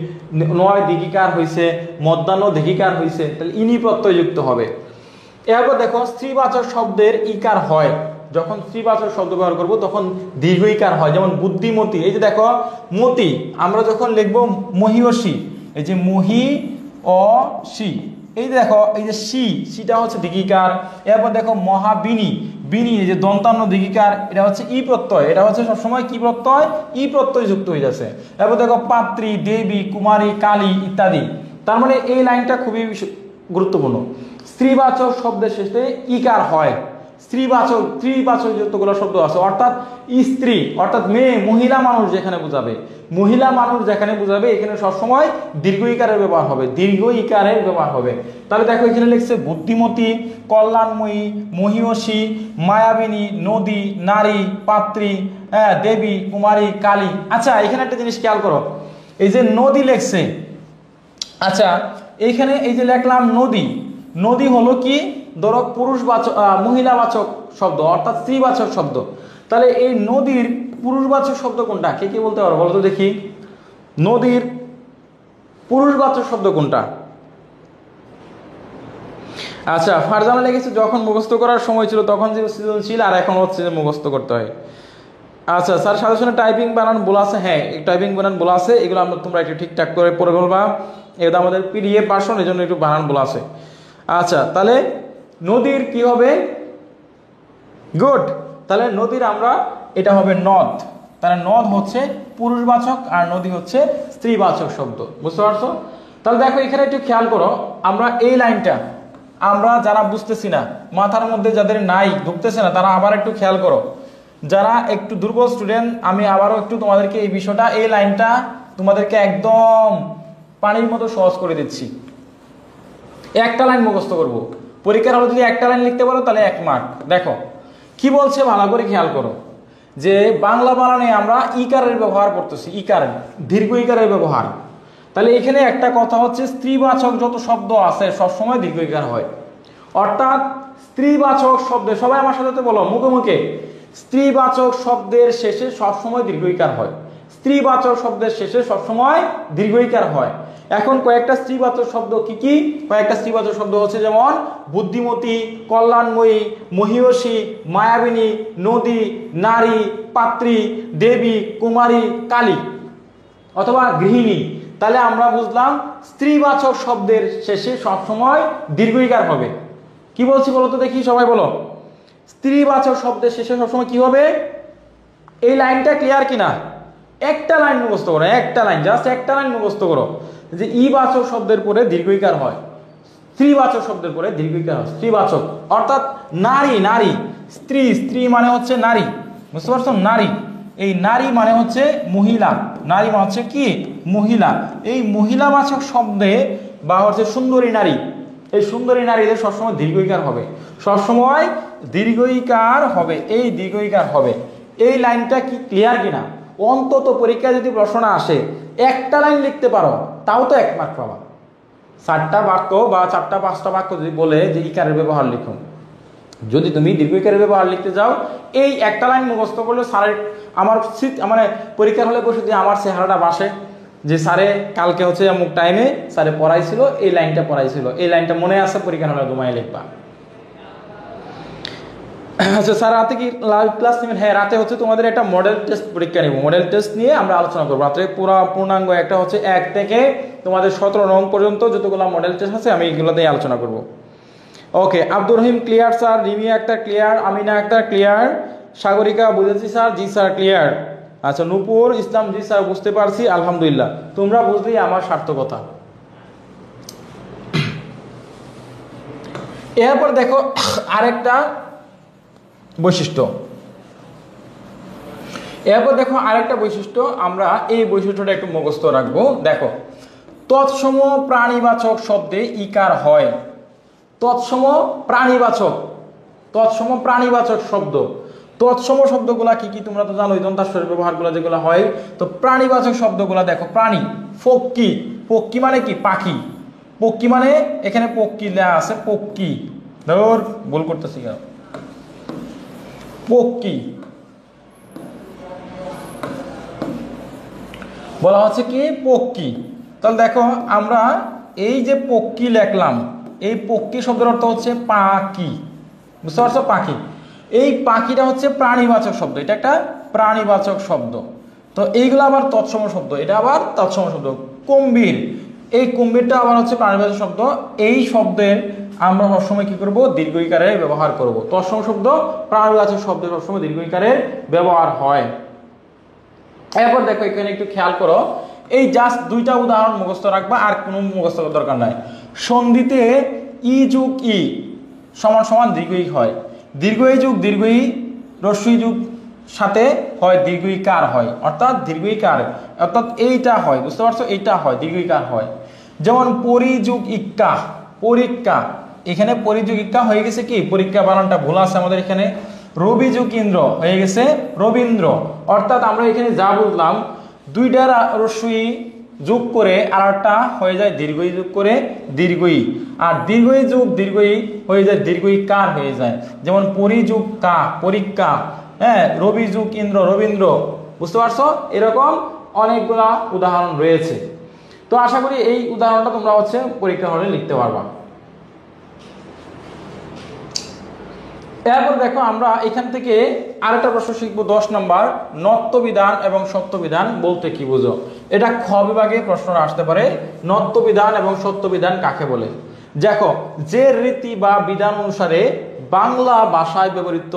নয় দীর্ঘিকার হয়েছে, মধ্যাহ্ন দীর্ঘিকার হয়েছে, তাহলে ইনি প্রত্যয় যুক্ত হবে। এরপর দেখো স্ত্রীবাচক শব্দের ইকার হয়, যখন স্ত্রীবাচক শব্দ ব্যবহার করব তখন দীর্ঘ ইকার হয়, যেমন বুদ্ধিমতী। এই যে দেখো মতি, আমরা যখন লিখব মহিয়সী, এই যে মহি অ সি, এই যে দেখো এই যে সিটা হচ্ছে দীর্ঘিকার। এরপর দেখো মহাবিনী, বিনী, এই যে দন্তান্ন দীর্ঘিকার, এটা হচ্ছে ই প্রত্যয়, এটা হচ্ছে সবসময় কি প্রত্যয়? ই প্রত্যয় যুক্ত হয়ে যাচ্ছে। এরপর দেখো পাত্রী, দেবী, কুমারী, কালী ইত্যাদি। তার মানে এই লাইনটা খুবই গুরুত্বপূর্ণ। স্ত্রীবাচক শব্দের শেষে ইকার হয়, স্ত্রীবাচক যতগুলো শব্দ আছে, অর্থাৎ স্ত্রী অর্থাৎ মেয়ে, মহিলা মানুষ যেখানে বোঝাবে, মহিলা মানুষ যেখানে বোঝাবে এখানে সবসময় দীর্ঘ ইকারের ব্যবহার হবে, দীর্ঘ ইকারের ব্যবহার হবে। তাহলে দেখো এখানে লিখছে বুদ্ধিমতী, কল্যাণময়ী, মহিয়সী, মায়াবিনী, নদী, নারী, পাত্রী, দেবী, কুমারী, কালী। আচ্ছা এখানে একটা জিনিস খেয়াল করো, এই যে নদী লেখছে, আচ্ছা এইখানে এই যে লিখলাম নদী, নদী হলো কি ধরো পুরুষবাচক, মহিলাবাচক শব্দ অর্থাৎ স্ত্রীবাচক শব্দ। তাহলে এই নদীর পুরুষবাচক শব্দ কোনটা? কে বলতে পারো বলো তো দেখি, নদীর পুরুষবাচক শব্দ কোনটা? আচ্ছা ফারজানা লেগেছে যখন মুখস্থ করার সময় ছিল তখন যে সৃজনশীল, আর এখন হচ্ছে যে মুখস্থ করতে হয়। আচ্ছা স্যার সাজেশনে টাইপিং বানান বলা আছে, হ্যাঁ টাইপিং বানান বলা আছে, এগুলো আমরা তোমরা একটু ঠিকঠাক করে পড়ে বলবা, এটা আমাদের পিডিএফ ভার্সন, এই জন্য একটু বানান বলা আছে। আচ্ছা তাহলে নদীর কি হবে? গুড, তাহলে নদীর আমরা এটা হবে নদ, তাহলে নদ হচ্ছে পুরুষবাচক আর নদী হচ্ছে স্ত্রীবাচক শব্দ, বুঝতে পারছো? তাহলে দেখো এখানে একটু খেয়াল করো, আমরা এই লাইনটা আমরা যারা বুঝতেছি না, মাথার মধ্যে যাদের নাই ঢুকতেছে না, তারা আবার একটু খেয়াল করো, যারা একটু দুর্বল স্টুডেন্ট, আমি আবারও একটু তোমাদেরকে এই বিষয়টা, এই লাইনটা তোমাদেরকে একদম পানির মতো সহজ করে দিচ্ছি। একটা লাইন মুখস্থ করব, পরীক্ষার হলে যদি একটা লাইন লিখতে পারো তাহলে 1 মার্ক। দেখো কি বলছে ভালো করে খেয়াল করো, যে বাংলা বানানে আমরা ইকারের ব্যবহার করতেছি, ইকার দীর্ঘ ইকারের ব্যবহার। তাহলে এখানে একটা কথা হচ্ছে স্ত্রীবাচক যত শব্দ আছে সবসময় দীর্ঘ ইকার হয়, অর্থাৎ স্ত্রীবাচক শব্দে, সবাই আমার সাথে বলো মুখে মুখে, স্ত্রীবাচক শব্দের শেষে সবসময় দীর্ঘ ইকার হয়, স্ত্রীবাচক শব্দের শেষে সবসময় দীর্ঘ ইকার হয়। এখন কয়েকটা স্ত্রীবাচক শব্দ কি কি? কয়েকটা স্ত্রীবাচক শব্দ হচ্ছে যেমন বুদ্ধিমতী, কল্যাণময়ী, মহিয়সী, মায়াবিনী, নদী, নারী, পাত্রী, দেবী, কুমারী, কালী অথবা গৃহিণী। তাহলে আমরা বুঝলাম স্ত্রীবাচক শব্দের শেষে সবসময় দীর্ঘ ইকার হবে। কি বলছি বলো তো দেখি, সবাই বলো, স্ত্রীবাচক শব্দের শেষে সবসময় কি হবে? এই লাইনটা ক্লিয়ার কিনা? একটা লাইন মুখস্থ করো, একটা লাইন, জাস্ট একটা লাইন মুখস্থ করো, যে ইবাচক শব্দের পরে দীর্ঘ ইকার হয়, স্ত্রীবাচক শব্দের পরে দীর্ঘ ইকার হয়, স্ত্রীবাচক অর্থাৎ নারী, নারী, স্ত্রী, স্ত্রী মানে হচ্ছে নারী, বুঝতে পারছো? নারী, এই নারী মানে হচ্ছে মহিলা, নারী মানে হচ্ছে কি? মহিলা। এই মহিলাবাচক শব্দে বা হচ্ছে সুন্দরী নারী, এই সুন্দরী নারীদের সবসময় দীর্ঘ ইকার হবে, সবসময় দীর্ঘ ইকার হবে, এই দীর্ঘ ইকার হবে। এই লাইনটা কি ক্লিয়ার কিনা? অন্তত পরীক্ষায় যদি প্রশ্ন আসে একটা লাইন লিখতে পারো তাও তো 1 মার্ক পাবা। 4টা বাক্য বা 4টা 5টা বাক্য যদি বলে যে ইকারের ব্যবহার লিখুন, যদি তুমি দীর্ঘ ইকারের ব্যবহার লিখতে যাও, এই একটা লাইন মুখস্থ করলে স্যারের আমার মানে পরীক্ষার হলে বসে দিয়ে আমার চেহারাটা বাসে, যে স্যারে কালকে হচ্ছে অমুক টাইমে স্যারে পড়াইছিল, এই লাইনটা পড়াইছিল, এই লাইনটা মনে আছে, পরীক্ষার হলে ঘুমায় লিখবা। আচ্ছা স্যার রাতে কি লাইভ ক্লাস নেবেন? হ্যাঁ রাতে হচ্ছে তোমাদের একটা মডেল টেস্ট পরীক্ষা নেব, মডেল টেস্ট নিয়ে আমরা আলোচনা করবো রাত্রে। পূর্ণাঙ্গ একটা হচ্ছে 1 থেকে তোমাদের 17 নং পর্যন্ত যতগুলো মডেল টেস্ট আছে আমি এগুলো দিয়ে আলোচনা করব। Okay, Abdur Rahim clear sir, Rimia Akter clear, Amina Akter clear, Sagarika বুঝেছি স্যার, জি স্যার ক্লিয়ার, আচ্ছা, নূপুর ইসলাম, জি স্যার বুঝতে পারছি, আলহামদুলিল্লাহ, তোমরা বুঝলেই আমার সার্থকতা। এরপর দেখো আরেকটা বৈশিষ্ট্য, আমরা এই বৈশিষ্ট্যটা একটু মুখস্থ রাখবো। দেখো, তৎসম প্রাণীবাচক শব্দে ইকার হয়। তৎসম প্রাণীবাচক শব্দ, তৎসম শব্দগুলা কি কি তোমরা তো জানো, দন্তাক্ষরের ব্যবহারগুলো যেগুলো হয়। তো প্রাণীবাচক শব্দগুলা দেখো, প্রাণী, পক্ষী, পক্ষী মানে কি? পাখি। পক্ষী মানে এখানে পক্ষী দেয়া আছে, পক্ষী, ধর ভুল করতেছি কেন, পক্ষী বলা হচ্ছে কি? পক্ষী। তাহলে দেখো আমরা এই যে পক্ষী লিখলাম, এই পক্ষী শব্দের অর্থ হচ্ছে পাখি, বুঝতে পারছো? পাখি। এই পাখিটা হচ্ছে প্রাণীবাচক শব্দ, এটা একটা প্রাণীবাচক শব্দ। তো এইগুলো আবার তৎসম শব্দ, এটা আবার তৎসম শব্দ। কুম্ভীর, এই কুম্ভীরটা আবার হচ্ছে প্রাণীবাচক শব্দ। এই শব্দের আমরা সবসময় কি করব? দীর্ঘ ইকারের ব্যবহার করব। তৎসম শব্দ, প্রাণীবাচক শব্দ সবসময় দীর্ঘ ইকারের ব্যবহার হয়। এরপর দেখো এখানে একটু খেয়াল করো, এই জাস্ট দুইটা উদাহরণ মুখস্থ রাখবা, আর কোনো মুখস্থ দরকার নাই। সন্ধিতে ই যুগ ই সমান সমান দীর্ঘ ই হয়, দীর্ঘ ই যুগ দীর্ঘ ই রস্বই যুগ সাথে হয় দীর্ঘ ইকার হয়, অর্থাৎ দীর্ঘ ইকার, অর্থাৎ এইটা হয়, বুঝতে পারছো? এইটা হয় দীর্ঘ ইকার হয়। যেমন পরিযুগ ইক্কা, পরীক্ষা, এখানে পরিযুগ ইক্কা হয়ে গেছে কি? পরীক্ষা বানানটা ভুল আছে আমাদের এখানে। রবিযুগ ইন্দ্র হয়ে গেছে রবীন্দ্র, অর্থাৎ আমরা এখানে যা বুঝলাম, দুইটা রস্বই যোগ করে আর একটা হয়ে যায় দীর্ঘই যোগ করে দীর্ঘই, আর দীর্ঘই যোগ দীর্ঘই হয়ে যায় দীর্ঘই কার হয়ে যায়। যেমন পরিযুগ কা, পরীক্ষা, হ্যাঁ, রবি যুগ ইন্দ্র রবীন্দ্র, বুঝতে পারছো? এরকম অনেকগুলা উদাহরণ রয়েছে। তো আশা করি এই উদাহরণটা তোমরা হচ্ছে পরীক্ষা হলে লিখতে পারবা। এরপর দেখো আমরা এখান থেকে আরেকটা প্রশ্ন শিখবো, 10 নম্বর, নত্যবিধান এবং সত্যবিধান বলতে কি বুঝো? এটা খ বিভাগে প্রশ্নটা আসতে পারে। নত্যবিধান এবং সত্যবিধান কাকে বলে? দেখো, যে রীতি বা বিধান অনুসারে বাংলা ভাষায় ব্যবহৃত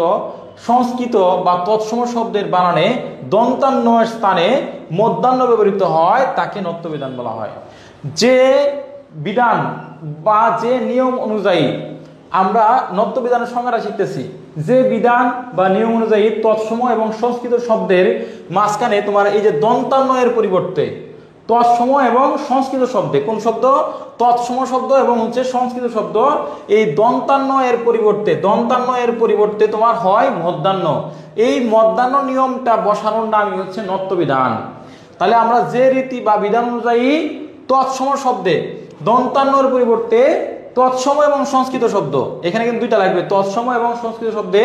সংস্কৃত বা তৎসম শব্দের বানানে দন্তান্ন স্থানে মধ্যাহ্ন ব্যবহৃত হয় তাকে নত্যবিধান বলা হয়। যে বিধান বা যে নিয়ম অনুযায়ী, আমরা নত্যবিধানের সংজ্ঞাটা শিখতেছি, যে বিধান বা নিয়ম অনুযায়ী তৎসম এবং সংস্কৃত শব্দের মাঝখানে তোমার এই যে দন্তান্ন এর পরিবর্তে তৎসম এবং সংস্কৃত শব্দে, কোন শব্দ? তৎসম শব্দ এবং হচ্ছে সংস্কৃত শব্দ, এই দন্তান্ন এর পরিবর্তে তোমার হয় মধ্যাহ্ন। এই মধ্যাহ্ন নিয়মটা বসানোর নামই হচ্ছে নত্যবিধান। তাহলে আমরা যে রীতি বা বিধান অনুযায়ী তৎসম শব্দে দন্তান্নর পরিবর্তে তৎসম এবং সংস্কৃত শব্দ, এখানে কিন্তু দুইটা লাগবে, তৎসম এবং সংস্কৃত শব্দে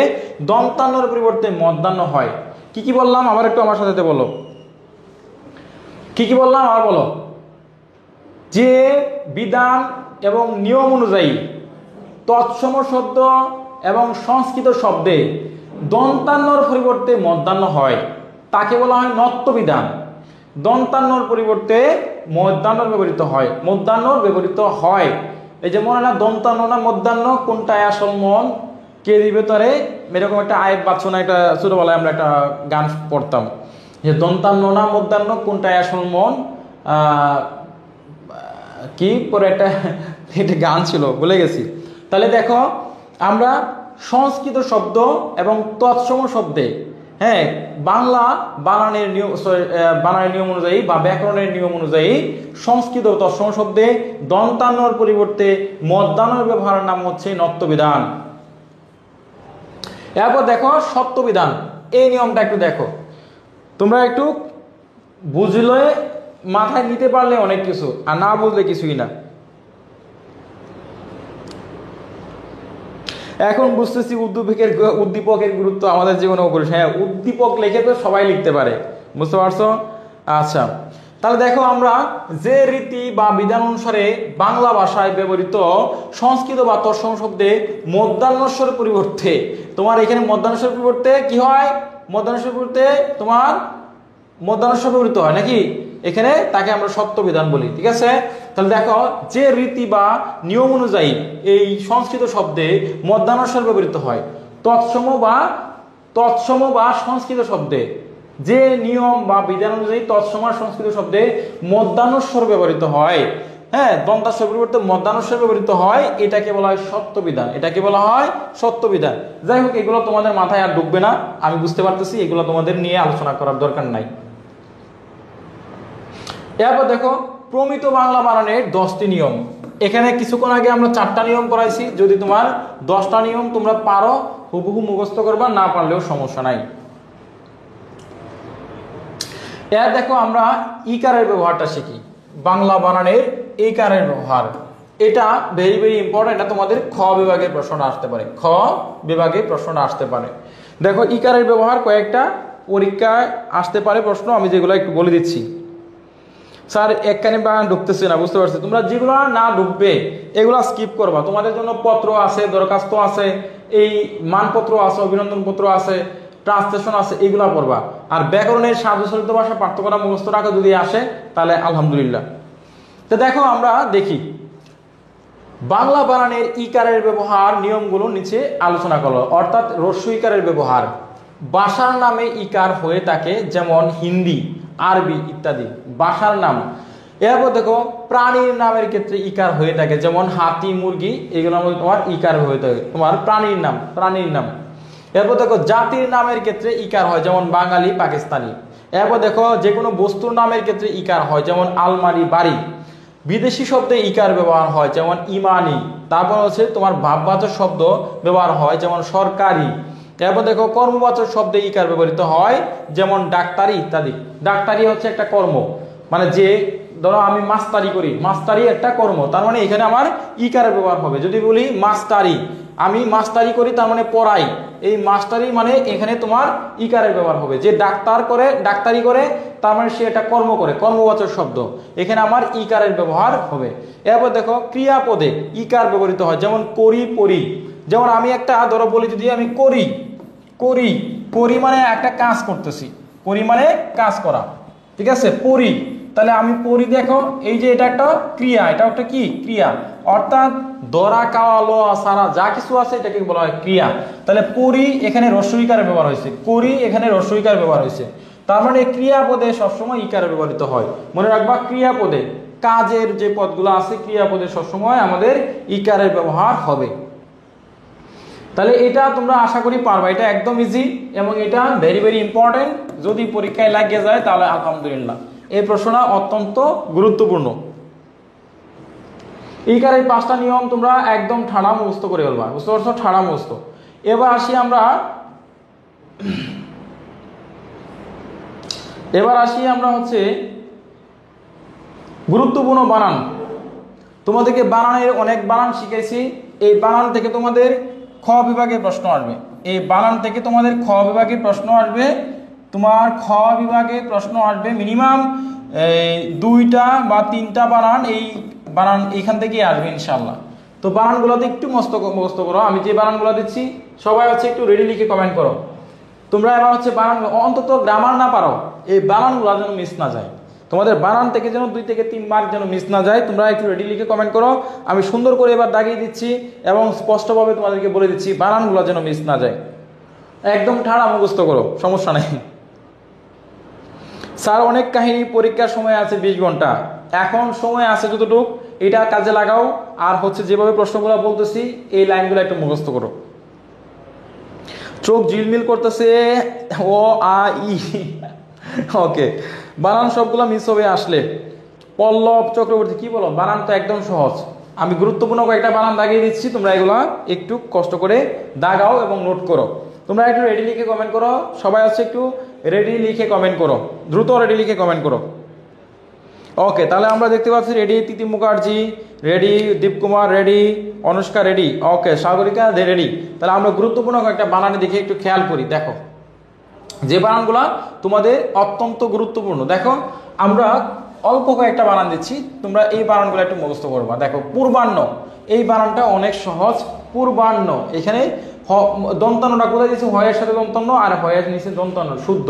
দন্তান্নর পরিবর্তে মধ্যাহ্ন হয়। কি কি বললাম আবার একটু আমার সাথে বলো, কি কি বললাম আর বলো? যে বিধান এবং নিয়ম অনুযায়ী তৎসম শব্দ এবং সংস্কৃত শব্দে দন্তান্নর পরিবর্তে মধ্যাহ্ন হয় তাকে বলা হয় নত্যবিধান। দন্তান্নর পরিবর্তে মধ্যাহ্নর ব্যবহৃত হয়। এই যে মনে না দন্তান্ন না মধ্যাহ্ন, কোনটায় আসল মন কে দিবে তরে, এরকম একটা আয়ের বাচ্চা না, একটা ছোটবেলায় আমরা একটা গান পড়তাম যে দন্তান্ন না মধ্যাহ্ন কোনটায় আসল মন, কি পরে একটা গান ছিল, ভুলে গেছি। তাহলে দেখো আমরা সংস্কৃত শব্দ এবং তৎসম শব্দে, হ্যাঁ, বাংলা বানানের নিয়ম অনুযায়ী বা ব্যাকরণের নিয়ম অনুযায়ী সংস্কৃত তৎসম শব্দে দন্তান্নর পরিবর্তে মধ্যাহ্নের ব্যবহারের নাম হচ্ছে নত্যবিধান। এরপর দেখো সত্যবিধান, এই নিয়মটা একটু দেখো, তোমরা একটু বুঝলে মাথায় নিতে পারলে অনেক কিছু, আর না বুঝলে কিছুই না। এখন বুঝতেছি উদ্দীপকের গুরুত্ব আমাদের জীবনে অপরিসীম। হ্যাঁ, উদ্দীপক লিখে তো সবাই লিখতে পারে, বুঝতে পারছো? আচ্ছা, তাহলে দেখো আমরা যে রীতি বা বিধান অনুসারে বাংলা ভাষায় ব্যবহৃত সংস্কৃত বা তৎসম শব্দে মধ্যাহ্নস্বরের পরিবর্তে, তোমার এখানে মধ্যাহ্নস্বরের পরিবর্তে কি হয়? মধ্যাহ্নস্বরের পরিবর্তে তোমার মধ্যাহ্নস্বর ব্যবহৃত হয় নাকি? এখানে তাকে আমরা সত্যবিধান বলি, ঠিক আছে? তাহলে দেখো, যে রীতি বা নিয়ম অনুযায়ী এই সংস্কৃত শব্দে মধ্যাহ্নস্বর ব্যবহৃত হয় তৎসম বা সংস্কৃত শব্দে, যে নিয়ম বা বিধান অনুযায়ী তৎসমাস সংস্কৃত শব্দে মধ্যাহ্নস্বর ব্যবহৃত হয়, হ্যাঁ, দন্তাস্বর পরিবর্তে মধ্যাহ্নস্বর ব্যবহৃত হয়, এটাকে বলা হয় সত্য বিধান। এটাকে বলা হয় সত্য বিধান। যাই হোক, এগুলো তোমাদের মাথায় আর ঢুকবে না, আমি বুঝতে পারতেছি, এগুলো তোমাদের নিয়ে আলোচনা করার দরকার নাই। এরপর দেখো প্রমিত বাংলা বানানের 10টি নিয়ম। এখানে কিছুক্ষণ আগে আমরা 4টা নিয়ম করাইছি, যদি তোমার 10টা নিয়ম তোমরা পারো হুবহু মুখস্থ করবা, না পারলেও সমস্যা নাই। এর দেখো আমরা ইকারের ব্যবহারটা শিখি, বাংলা বানানের ইকারের ব্যবহার, এটা ভেরি ভেরি ইম্পর্টেন্ট। এটা তোমাদের খ বিভাগের প্রশ্ন আসতে পারে, খ বিভাগের প্রশ্ন আসতে পারে। দেখো ইকারের ব্যবহার কয়েকটা পরীক্ষায় আসতে পারে প্রশ্ন, আমি যেগুলো একটু বলে দিচ্ছি। স্যার একখানে বাগান ঢুকতেছে না, বুঝতে পারছি, তোমরা যেগুলো না ঢুকবে এগুলো স্কিপ করবা। তোমাদের জন্য পত্র আছে, দরখাস্ত আছে, এই মানপত্র আছে, অভিনন্দন পত্র আছে, ট্রান্সলেশন আছে, এগুলা পড়বা। আর ব্যাকরণের সাধুচলিত ভাষা পাঠ্য করা মুখস্থ রাখা যদি আসে তাহলে আলহামদুলিল্লাহ। তো দেখো আমরা দেখি বাংলা বানানের ইকারের ব্যবহার নিয়মগুলো নিচে আলোচনা করলো। অর্থাৎ হ্রস্ব ইকারের ব্যবহার, ভাষার নামে ইকার হয়ে থাকে, যেমন হিন্দি, আরবি ইত্যাদি ভাষার নাম। এরপর দেখো প্রাণীর নামের ক্ষেত্রে ইকার হয়ে থাকে, যেমন হাতি, মুরগি, এগুলোর মধ্যে তোমার ইকার হয়ে থাকে, তোমার প্রাণীর নাম, প্রাণীর নাম। এরপর দেখো জাতির নামের ক্ষেত্রে ইকার হয়, যেমন বাঙালি, পাকিস্তানি। এরপর দেখো যে কোনো বস্তুর নামের ক্ষেত্রে ইকার হয়, যেমন আলমারি, বাড়ি। বিদেশি শব্দে ইকার ব্যবহার হয়, যেমন ইমানি। তারপর হচ্ছে তোমার ভাববাচক শব্দ ব্যবহার হয়, যেমন সরকারি। এরপর দেখো কর্মবাচক শব্দে ইকার ব্যবহৃত হয়, যেমন ডাক্তারি ইত্যাদি। ডাক্তারি হচ্ছে একটা কর্ম, মানে যে ধরো আমি মাস্টারি করি, মাস্টারি একটা কর্ম, তার মানে এখানে আমার ইকারের ব্যবহার হবে। যদি বলি মাস্টারি, আমি মাস্টারি করি, তার মানে পড়াই, এই মাস্টারি মানে এখানে তোমার ইকারের ব্যবহার হবে। যে ডাক্তার করে, ডাক্তারি করে, তার মানে সে একটা কর্ম করে, কর্মবাচক শব্দ, এখানে আমার ইকারের ব্যবহার হবে। এরপর দেখো ক্রিয়াপদে ইকার ব্যবহৃত হয়, যেমন করি, পড়ি। যেমন আমি একটা ধরো বলি, যদি আমি করি, করি, করি মানে একটা কাজ করতেছি, করি মানে কাজ করা, ঠিক আছে, পড়ি, তাহলে আমি পড়ি, দেখো এই যে এটা একটা ক্রিয়া, এটা একটা কি ক্রিয়া, অর্থাৎ দরা, খাওয়া, লওয়া, সারা যা কিছু আছে এটাকে বলা হয় ক্রিয়া। তাহলে পড়ি এখানে হ্রস্ব ইকারে ব্যবহার হয়েছে, করি এখানে হ্রস্ব ইকারে ব্যবহার হয়েছে, তার মানে ক্রিয়াপদে সবসময় ইকারে ব্যবহৃত হয়। মনে রাখবা ক্রিয়াপদে, কাজের যে পদগুলো আছে ক্রিয়াপদে সবসময় আমাদের ইকারের ব্যবহার হবে। তাহলে এটা তোমরা আশা করি পারবা, এটা একদম ইজি এবং এটা ভেরি ভেরি ইম্পর্টেন্ট। যদি পরীক্ষায় লাগিয়ে যায় তাহলে আলহামদুলিল্লাহ, এই প্রশ্নটা অত্যন্ত গুরুত্বপূর্ণ। ইকারের 5টা নিয়ম তোমরা একদম ঠাড়া মুখস্থ করে ফেলবা, বুঝতে পারছো, ঠাড়া মুখস্থ। এবার আসি আমরা হচ্ছে গুরুত্বপূর্ণ বানান। তোমাদেরকে বানানের অনেক বানান শিখেছি, এই বানান থেকে তোমাদের খ বিভাগের প্রশ্ন আসবে, এই বানান থেকে তোমাদের খ বিভাগের প্রশ্ন আসবে, তোমার খ বিভাগে প্রশ্ন আসবে মিনিমাম 2টা বা 3টা বানান, এই বানান এইখান থেকেই আসবে ইনশাল্লাহ। তো বানানগুলোতে একটু মুখস্থ করো, আমি যে বানানগুলো দিচ্ছি সবাই হচ্ছে একটু রেডি লিখে কমেন্ট করো। তোমরা এবার হচ্ছে বানান, অন্তত গ্রামার না পারো, এই বানানগুলো যেন মিস না যায়, তোমাদের বানান থেকে যেন 2 থেকে 3 মার্ক যেন মিস না যায়। তোমরা একটু রেডি লিখে কমেন্ট করো, আমি সুন্দর করে এবার দাগিয়ে দিচ্ছি এবং স্পষ্টভাবে তোমাদেরকে বলে দিচ্ছি বানানগুলো যেন মিস না যায়। একদম ঠাড়া মুখস্থ করো, সমস্যা নেই। স্যার অনেক কাহিনী, পরীক্ষার সময় আছে 20 ঘন্টা, এখন সময় আছে যতটুক এটা কাজে লাগাও। আর হচ্ছে যেভাবে প্রশ্নগুলো বলতেছি এই লাইনগুলো একটু মুখস্থ করো। চোখ ঝিলমিল করতেছে, ও আ ই, ওকে, বানান সবগুলো মিস হবে আসলে। পল্লব চক্রবর্তী, কি বলো, বানান তো একদম সহজ। আমি গুরুত্বপূর্ণ কয়েকটা বানান দাগিয়ে দিচ্ছি, তোমরা এগুলো একটু কষ্ট করে দাগাও এবং নোট করো। তোমরা একটু রেডি লিখে কমেন্ট করো, সবাই হচ্ছে একটু রেডি লিখে কমেন্ট করো, দ্রুত রেডি লিখে কমেন্ট করো। ওকে, তাহলে আমরা দেখতে পাচ্ছি ready Titi Mukherjee ready, Dipkumar ready, Anushka ready, okay, Sagarika ready. তাহলে আমরা গুরুত্বপূর্ণ কয়েকটা বানানে দেখে একটু খেয়াল করি। দেখো যে বানানগুলো তোমাদের অত্যন্ত গুরুত্বপূর্ণ, দেখো আমরা অল্প কয়েকটা বানান দিচ্ছি, তোমরা এই বানানগুলো একটু মুখস্থ করবা। দেখো পূর্বাহ্ন, এই বানানটা অনেক সহজ, পূর্বাহ্ন। এখানে দন্তান্নটা কোথায় দিয়েছে, হয়ের সাথে দন্তান্ন আর হয়ের নিচে দন্তান্ন, শুদ্ধ,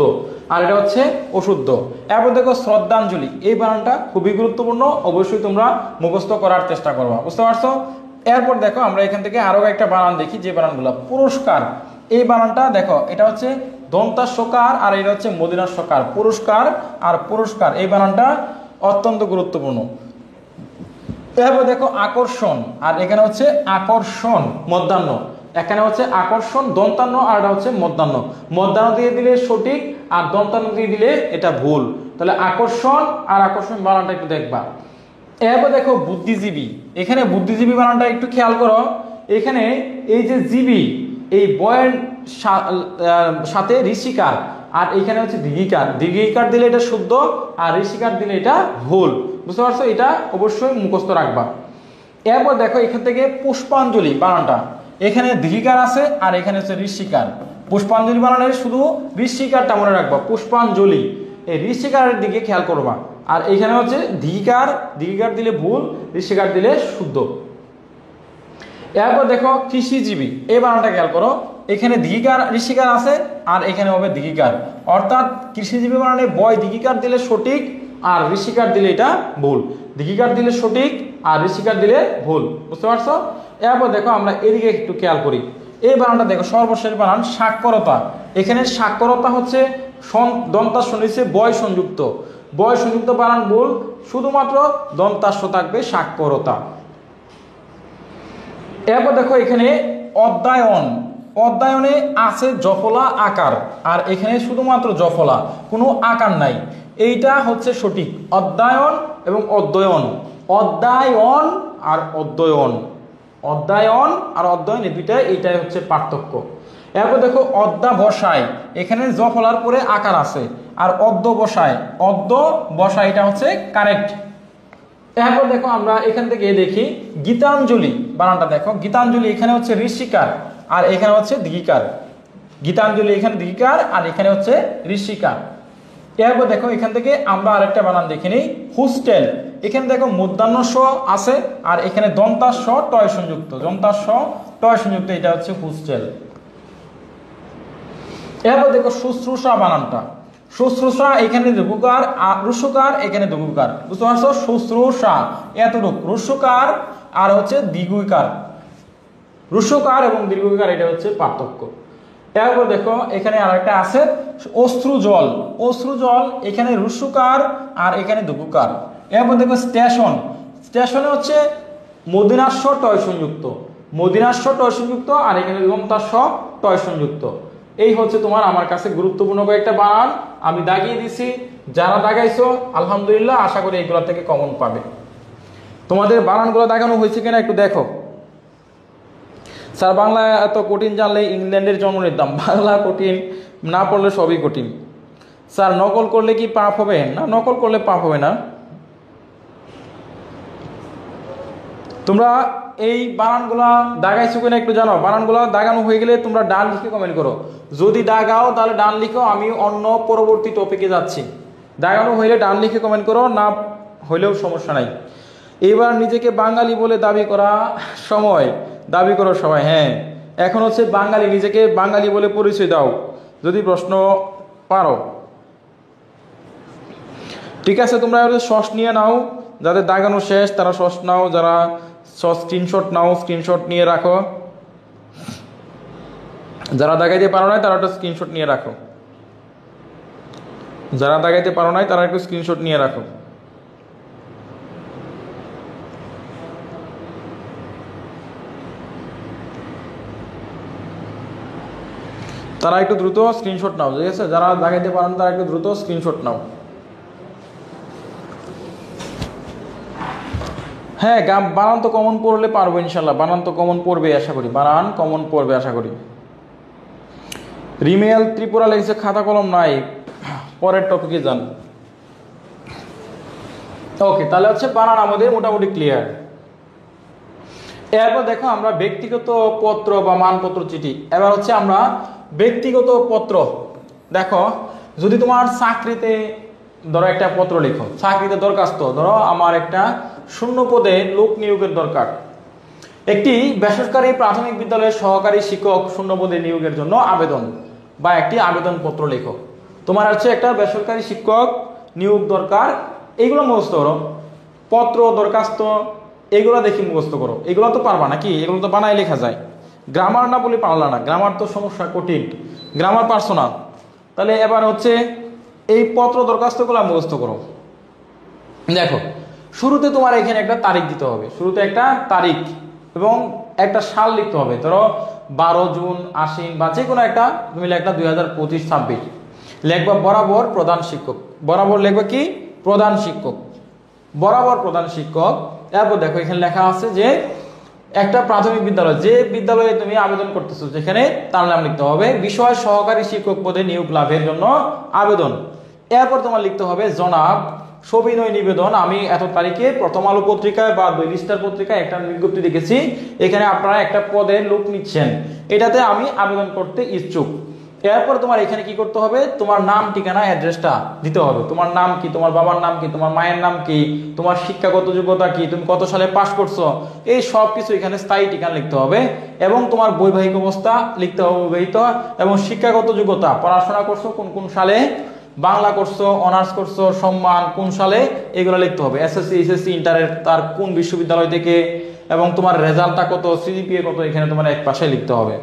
আর এটা হচ্ছে অশুদ্ধ। এরপর দেখো শ্রদ্ধাঞ্জলি, এই বানানটা খুবই গুরুত্বপূর্ণ, অবশ্যই তোমরা মুখস্থ করার চেষ্টা করবা, বুঝতে পারছো। এরপর দেখো আমরা এখান থেকে আরো একটা বানান দেখি, যে বানানগুলো পুরস্কার, এই বানানটা দেখো, এটা হচ্ছে দন্তাস্বকার আর এটা হচ্ছে মদিনাস্বকার, পুরস্কার আর পুরস্কার, এই বানানটা অত্যন্ত গুরুত্বপূর্ণ। এরপর দেখো আকর্ষণ, আর এখানে হচ্ছে আকর্ষণ মধ্যাহ্ন, এখানে হচ্ছে আকর্ষণ দন্তান্ন আর এটা হচ্ছে মধ্যাহ্ন। মধ্যাহ্ন দিয়ে দিলে সঠিক আর দন্তান্ন দিয়ে দিলে এটা ভুল। তাহলে আকর্ষণ আর আকর্ষণ বানানটা একটু দেখবা। এরপর দেখো বুদ্ধিজীবী, এখানে বুদ্ধিজীবী বানানটা একটু খেয়াল করো। এখানে এই যে জীবী, এই বয়ের সাথে ঋষিকার আর এখানে হচ্ছে দীঘিকার, দীঘিকার দিলে এটা শুদ্ধ আর ঋষিকার দিলে এটা ভুল। বুঝতে পারছো? এটা অবশ্যই মুখস্থ রাখবা। এরপর দেখো এখান থেকে পুষ্পাঞ্জলি বানানটা, এখানে দীঘিকার আছে আর এখানে হচ্ছে ঋষিকার। পুষ্পাঞ্জলি বানানের শুধু ঋষিকারটা মনে রাখবা, পুষ্পাঞ্জলি এই ঋষিকারের দিকে খেয়াল করবা। আর এখানে হচ্ছে দীঘিকার, দীঘিকার দিলে ভুল, ঋষিকার দিলে শুদ্ধ। এরপর দেখো কৃষিজীবী, এই বানানটা খেয়াল করো, এখানে দীঘিকার ঋষিকার আছে আর এখানে হবে দীঘিকার, অর্থাৎ কৃষিজীবী বানানে বয় দীঘিকার দিলে সঠিক আর ঋষিকার দিলে এটা ভুল, দীঘিকার দিলে সঠিক আর ঋষিকার দিলে ভুল। বুঝতে পারছো? এরপর দেখো আমরা এদিকে একটু খেয়াল করি, এই বানানটা দেখো সর্বশেষ বানান সাক্ষরতা, এখানে সাক্ষরতা হচ্ছে দন্তাস্ব নিচে বয় সংযুক্ত, বয় সংযুক্ত বানান ভুল, শুধুমাত্র দন্তাস্ব থাকবে সাক্ষরতা। এরপর দেখো এখানে অধ্যায়ন, অধ্যায়নে আছে জফলা আকার আর এখানে শুধুমাত্র জফলা, কোনো আকার নাই, এইটা হচ্ছে সঠিক। অধ্যায়ন এবং অধ্যয়ন, অধ্যায়ন আর অধ্যয়ন, অধ্যায়ন আর অধ্যয়ন এই দুইটা, এইটাই হচ্ছে পার্থক্য। এরপর দেখো অধ্যাবসায়, এখানে জফলার পরে আকার আছে আর অধ্যবসায়, অধ্যবসায় এটা হচ্ছে কারেক্ট। এরপর দেখো আমরা এখান থেকে দেখি গীতাঞ্জলি বানানটা দেখো, গীতাঞ্জলি এখানে হচ্ছে ঋষিকার আর এখানে হচ্ছে দীঘিকার, গীতাঞ্জলি এখানে দীঘিকার আর এখানে হচ্ছে ঋষিকার। এরপর দেখো এখান থেকে আমরা আরেকটা বানান দেখে নিই, হোস্টেল, এখানে দেখো মূর্ধন্য স আছে আর এখানে দন্তাস্ব টয় সংযুক্ত, দন্তাস্ব টয় সংযুক্ত, এটা হচ্ছে হোস্টেল। এরপর দেখো শুশ্রূষা বানানটা, শুশ্রূষা এখানে দীর্ঘকার আর রুসুকার এখানে দীর্ঘকার। বুঝতে পারছো? শুশ্রূষা এতটুক, রুসুকার আর হচ্ছে দীর্ঘকার, রুসুকার এবং দীর্ঘকার, এটা হচ্ছে পার্থক্য। এরপর দেখো এখানে আরেকটা আছে অশ্রুজল, অশ্রুজল এখানে রুসুকার আর এখানে দীর্ঘকার। এরপর দেখো স্টেশন, স্টেশনে হচ্ছে মদিনাস্ব টয় সংযুক্ত, মদিনাস্ব টয় সংযুক্ত আর এখানে দন্তাস্ব টয় সংযুক্ত। এই হচ্ছে তোমার আমার কাছে গুরুত্বপূর্ণ কয়েকটা বানান আমি দাগিয়ে দিছি। যারা দাগাইছো আলহামদুলিল্লাহ, আশা করি এইগুলো থেকে কমন পাবে। তোমাদের বানানগুলো দাগানো হয়েছে কিনা একটু দেখো। স্যার বাংলা এত কঠিন জানলে ইংল্যান্ডের জন্ম নিতাম, বাংলা কঠিন না পড়লে সবই কঠিন। স্যার নকল করলে কি পাপ হবে? না, নকল করলে পাপ হবে না। তোমরা এই বানানগুলা দাগাইছো কিনা একটু জানো। বানানগুলা দাগানো হয়ে গেলে তোমরা ডান লিখে কমেন্ট করো, যদি দাগাও তাহলে ডান লিখো, আমি অন্য পরবর্তী টপিকে যাচ্ছি। দাগানো হইলে ডান লিখে কমেন্ট করো, না হইলেও সমস্যা নাই। এবার নিজেকে বাঙালি বলে দাবি করা সময়, দাবি করো সবাই। হ্যাঁ, এখন হচ্ছে বাঙালি, নিজেকে বাঙালি বলে পরিচয় দাও যদি প্রশ্ন পারো। ঠিক আছে, তোমরা সস নিয়ে নাও, যাদের দাগানো শেষ তারা সস নাও, যারা সস স্ক্রিনশট নাও, স্ক্রিনশট নিয়ে রাখো। যারা দাগাইতে পারো নাই তারা একটা স্ক্রিনশট নিয়ে রাখো, যারা দাগাইতে পারো নাই তারা একটু স্ক্রিনশট নিয়ে রাখো। তারা একটু দ্রুত স্ক্রিনশট নাও, ঠিক আছে? যারা দাগাইতে পারেন তারা একটু দ্রুত স্ক্রিনশট নাও। হ্যাঁ, বানান তো কমন পড়লে পারবো ইনশাল্লাহ, বানান তো কমন পড়বে আশা করি, বানান কমন পড়বে আশা করি। রিমেল ত্রিপুরা লেগেছে খাতা কলম নাই, পরের টপিকে যান। ওকে, তাহলে হচ্ছে বানান আমাদের মোটামুটি ক্লিয়ার। এরপর দেখো আমরা ব্যক্তিগত পত্র বা মানপত্র চিঠি, এবার হচ্ছে আমরা ব্যক্তিগত পত্র। দেখো যদি তোমার চাকরিতে ধরো একটা পত্র লিখো, চাকরিতে দরখাস্ত, ধরো আমার একটা শূন্য পদে লোক নিয়োগের দরকার, একটি বেসরকারি প্রাথমিক বিদ্যালয়ের সহকারী শিক্ষক শূন্য পদে নিয়োগের জন্য আবেদন বা একটি আবেদনপত্র লেখো। তোমার হচ্ছে একটা বেসরকারি শিক্ষক নিয়োগ দরকার, এইগুলো মুখস্থ করো। পত্র, দরখাস্ত, এগুলো দেখি মুখস্থ করো। এগুলো তো পারবা নাকি? এগুলো তো বানায় লেখা যায়। গ্রামার না বলে পারলা না, গ্রামার তো সমস্যা, কঠিন, গ্রামার পারছো না। তাহলে এবার হচ্ছে এই পত্র দরখাস্তগুলো মুখস্থ করো। দেখো শুরুতে তোমার এখানে একটা তারিখ দিতে হবে, শুরুতে একটা তারিখ এবং একটা সাল লিখতে হবে। ধরো 12 জুন, আশ্বিন বা যে কোনো একটা তুমি লেখলা 2025-26 লেখবা বরাবর প্রধান শিক্ষক, বরাবর লিখবা কি প্রধান শিক্ষক, বরাবর প্রধান শিক্ষক। এরপর দেখো এখানে লেখা আছে যে একটা প্রাথমিক বিদ্যালয়, যে বিদ্যালয়ে তুমি আবেদন করতেছো যেখানে তার নাম লিখতে হবে, বিষয় সহকারী শিক্ষক পদে নিয়োগ লাভের জন্য আবেদন। এরপর তোমার লিখতে হবে জনাব সবিনয় নিবেদন, আমি এত তারিখে প্রথম আলো পত্রিকায় বা ডেইলি স্টার পত্রিকায় একটা বিজ্ঞপ্তি দেখেছি, এখানে আপনারা একটা পদের লোক নিচ্ছেন, এটাতে আমি আবেদন করতে ইচ্ছুক। এরপর তোমার এখানে কি করতে হবে, তোমার নাম ঠিকানা অ্যাড্রেসটা দিতে হবে। তোমার নাম কি, তোমার বাবার নাম কি, তোমার মায়ের নাম কি, তোমার শিক্ষাগত যোগ্যতা কি, তুমি কত সালে পাশ করছো, এই সব কিছু এখানে স্থায়ী ঠিকানা লিখতে হবে। এবং তোমার বৈবাহিক অবস্থা লিখতে হবে, বিবাহিত, এবং শিক্ষাগত যোগ্যতা, পড়াশোনা করছো কোন কোন সালে, বাংলা করছো, অনার্স করছো, সম্মান কোন সালে, এগুলো লিখতে হবে। এসএসসি, এসএসসি, ইন্টারের তার কোন বিশ্ববিদ্যালয় থেকে, এবং তোমার রেজাল্টটা কত, সিজিপিএ কত, এখানে তোমার এক পাশে লিখতে হবে।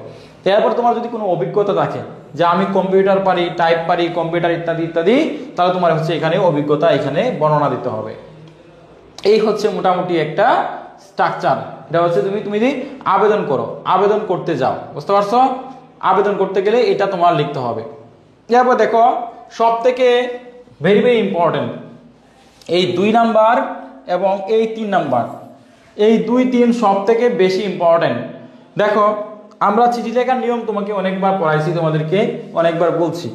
এরপর তোমার যদি কোনো অভিজ্ঞতা থাকে যে আমি কম্পিউটার পারি, টাইপ পারি, কম্পিউটার ইত্যাদি ইত্যাদি, তাহলে তোমার হচ্ছে এখানে অভিজ্ঞতা এখানে বর্ণনা দিতে হবে। এই হচ্ছে মোটামুটি একটা স্ট্রাকচার। এটা হচ্ছে তুমি যদি আবেদন করো, আবেদন করতে যাও, বুঝতে পারছো, আবেদন করতে গেলে এটা তোমার লিখতে হবে। এরপর দেখো সব থেকে ভেরি ভেরি ইম্পর্টেন্ট এই 2 নাম্বার এবং এই 3 নাম্বার, এই 2-3 সব থেকে বেশি ইম্পর্টেন্ট। দেখো আমরা চিঠি লেখার নিয়ম তোমাকে অনেকবার পড়াইছি, তোমাদেরকে অনেকবার বলছি,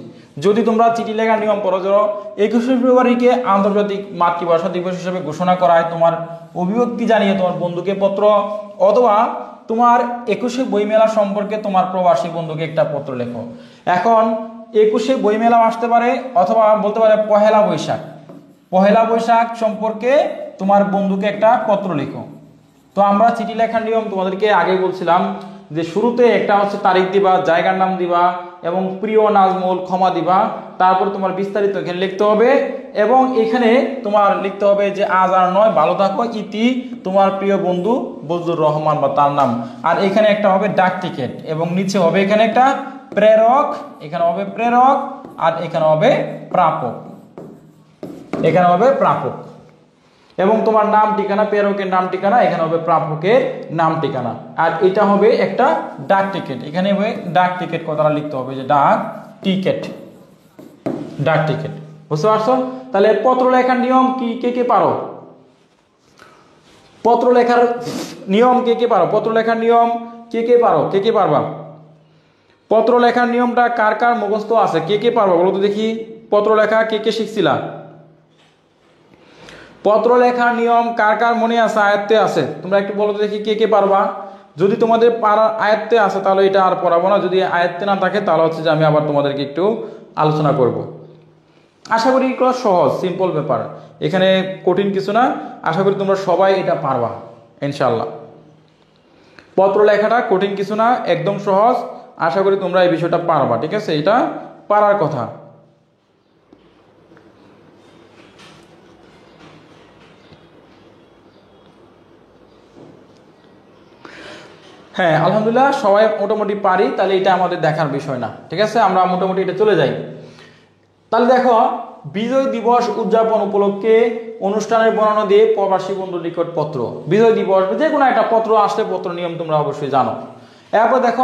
যদি তোমরা চিঠি লেখার নিয়ম পড়ো, ধরো 21শে ফেব্রুয়ারিকে আন্তর্জাতিক মাতৃভাষা দিবস হিসেবে ঘোষণা করায়, তোমার অভিব্যক্তি জানিয়ে তোমার বন্ধুকে পত্র, অথবা তোমার 21শে বইমেলা সম্পর্কে তোমার প্রবাসী বন্ধুকে একটা পত্র লেখো। এখন 21শে বইমেলা আসতে পারে, অথবা বলতে পারে পহেলা বৈশাখ, পহেলা বৈশাখ সম্পর্কে তোমার বন্ধুকে একটা পত্র লেখো। তো আমরা চিঠি লেখার নিয়ম তোমাদেরকে আগে বলছিলাম যে শুরুতে একটা হচ্ছে তারিখ দিবা, জায়গার নাম দিবা, এবং প্রিয় নাজমুল ক্ষমা দিবা, তারপর তোমার বিস্তারিত এখানে লিখতে হবে, এবং এখানে তোমার লিখতে হবে যে আজ আর নয়, ভালো থাকো, ইতি তোমার প্রিয় বন্ধু বজলুর রহমান বা তার নাম। আর এখানে একটা হবে ডাক টিকিট, এবং নিচে হবে এখানে একটা প্রেরক, এখানে হবে প্রেরক, আর এখানে হবে প্রাপক, এখানে হবে প্রাপক, এবং তোমার নাম ঠিকানা, প্রেরকের নাম ঠিকানা, এখানে হবে প্রাপকের নাম ঠিকানা, আর এটা হবে একটা ডাক টিকিট, এখানে হবে ডাক টিকিট, কথাটা লিখতে হবে যে ডাক টিকিট, ডাক টিকিট, বুঝতে পারছো। তাহলে পত্র লেখার নিয়ম কি, কে কে পারো, পত্র লেখার নিয়ম কে কে পারো, পত্র লেখার নিয়ম কে কে পারো, কে কে পারবা, পত্র লেখার নিয়মটা কার কার মুখস্থ আছে, কে কে পারবা বলো তো দেখি, পত্র লেখা কে কে শিখছিলা, পত্র লেখার নিয়ম কার কার মনে আছে, আয়ত্তে আছে, তোমরা একটু বলো তো দেখি কে কে পারবা। যদি তোমাদের আয়ত্তে আছে তাহলে এটা আর পড়াবো না, যদি আয়ত্তে না থাকে তাহলে হচ্ছে যে আমি আবার তোমাদেরকে একটু আলোচনা করব। আশা করি এগুলো সহজ সিম্পল ব্যাপার, এখানে কঠিন কিছু না, আশা করি তোমরা সবাই এটা পারবা ইনশাল্লাহ। পত্র লেখাটা কঠিন কিছু না, একদম সহজ, আশা করি তোমরা এই বিষয়টা পারবা, ঠিক আছে, এটা পারার কথা। হ্যাঁ আলহামদুলিল্লাহ সবাই মোটামুটি পারি, তাহলে এটা আমাদের দেখার বিষয় না, ঠিক আছে, আমরা মোটামুটি এটা চলে যাই। তাহলে দেখো বিজয় দিবস উদযাপন উপলক্ষে অনুষ্ঠানের বর্ণনা দিয়ে প্রবাসী বন্ধুর নিকট পত্র, বিজয় দিবস যে কোনো একটা পত্র আসলে পত্র নিয়ম তোমরা অবশ্যই জানো। এরপর দেখো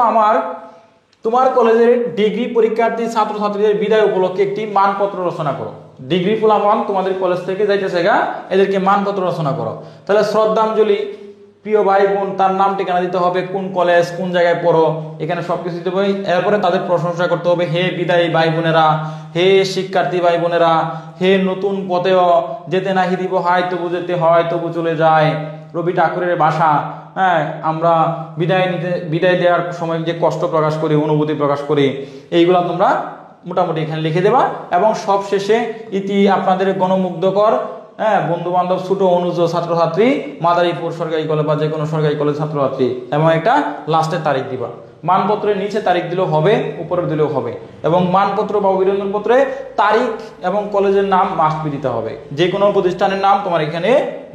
তোমার কলেজের ডিগ্রি পরীক্ষার্থী ছাত্রছাত্রীদের বিদায় উপলক্ষে একটি মানপত্র রচনা করো। ডিগ্রি ফলাফল তোমাদের কলেজ থেকে যাইতেছে গা, এদেরকে মানপত্র রচনা করো। তাহলে শ্রদ্ধাঞ্জলি, প্রিয় ভাই বোন, তার নাম ঠিকানা দিতে হবে, কোন কলেজ কোন জায়গায় পড়ো, এখানে সবকিছু দিতে হবে। এরপরে তাদের প্রশংসা করতে হবে, হে বিদায়ী ভাই বোনেরা, হে শিক্ষার্থী ভাই বোনেরা, হে নতুন পথেও যেতে নাহি দিব হয় তবু যেতে হয় তবু চলে যায়, রবি ঠাকুরের ভাষা। হ্যাঁ, আমরা বিদায় দেওয়ার সময় যে কষ্ট প্রকাশ করি, অনুভূতি প্রকাশ করি, এইগুলা তোমরা মোটামুটি এখানে লিখে দেবা। এবং সব শেষে ইতি আপনাদের গণমুগ্ধকর বন্ধু বান্ধব ছোট অনুজ ছাত্রছাত্রী মাদারীপুর সরকারি কলেজ বা যে কোনো সরকারি কলেজ ছাত্রছাত্রী, এবং একটা লাস্টের তারিখ দিবা। মানপত্রের নিচে তারিখ দিলেও হবে, উপরে দিলেও হবে, এবং মানপত্র বা অভিনন্দন পত্রে তারিখ এবং কলেজের নাম মাস্ট বি দিতে হবে, যে কোনো প্রতিষ্ঠানের নাম তোমার এখানে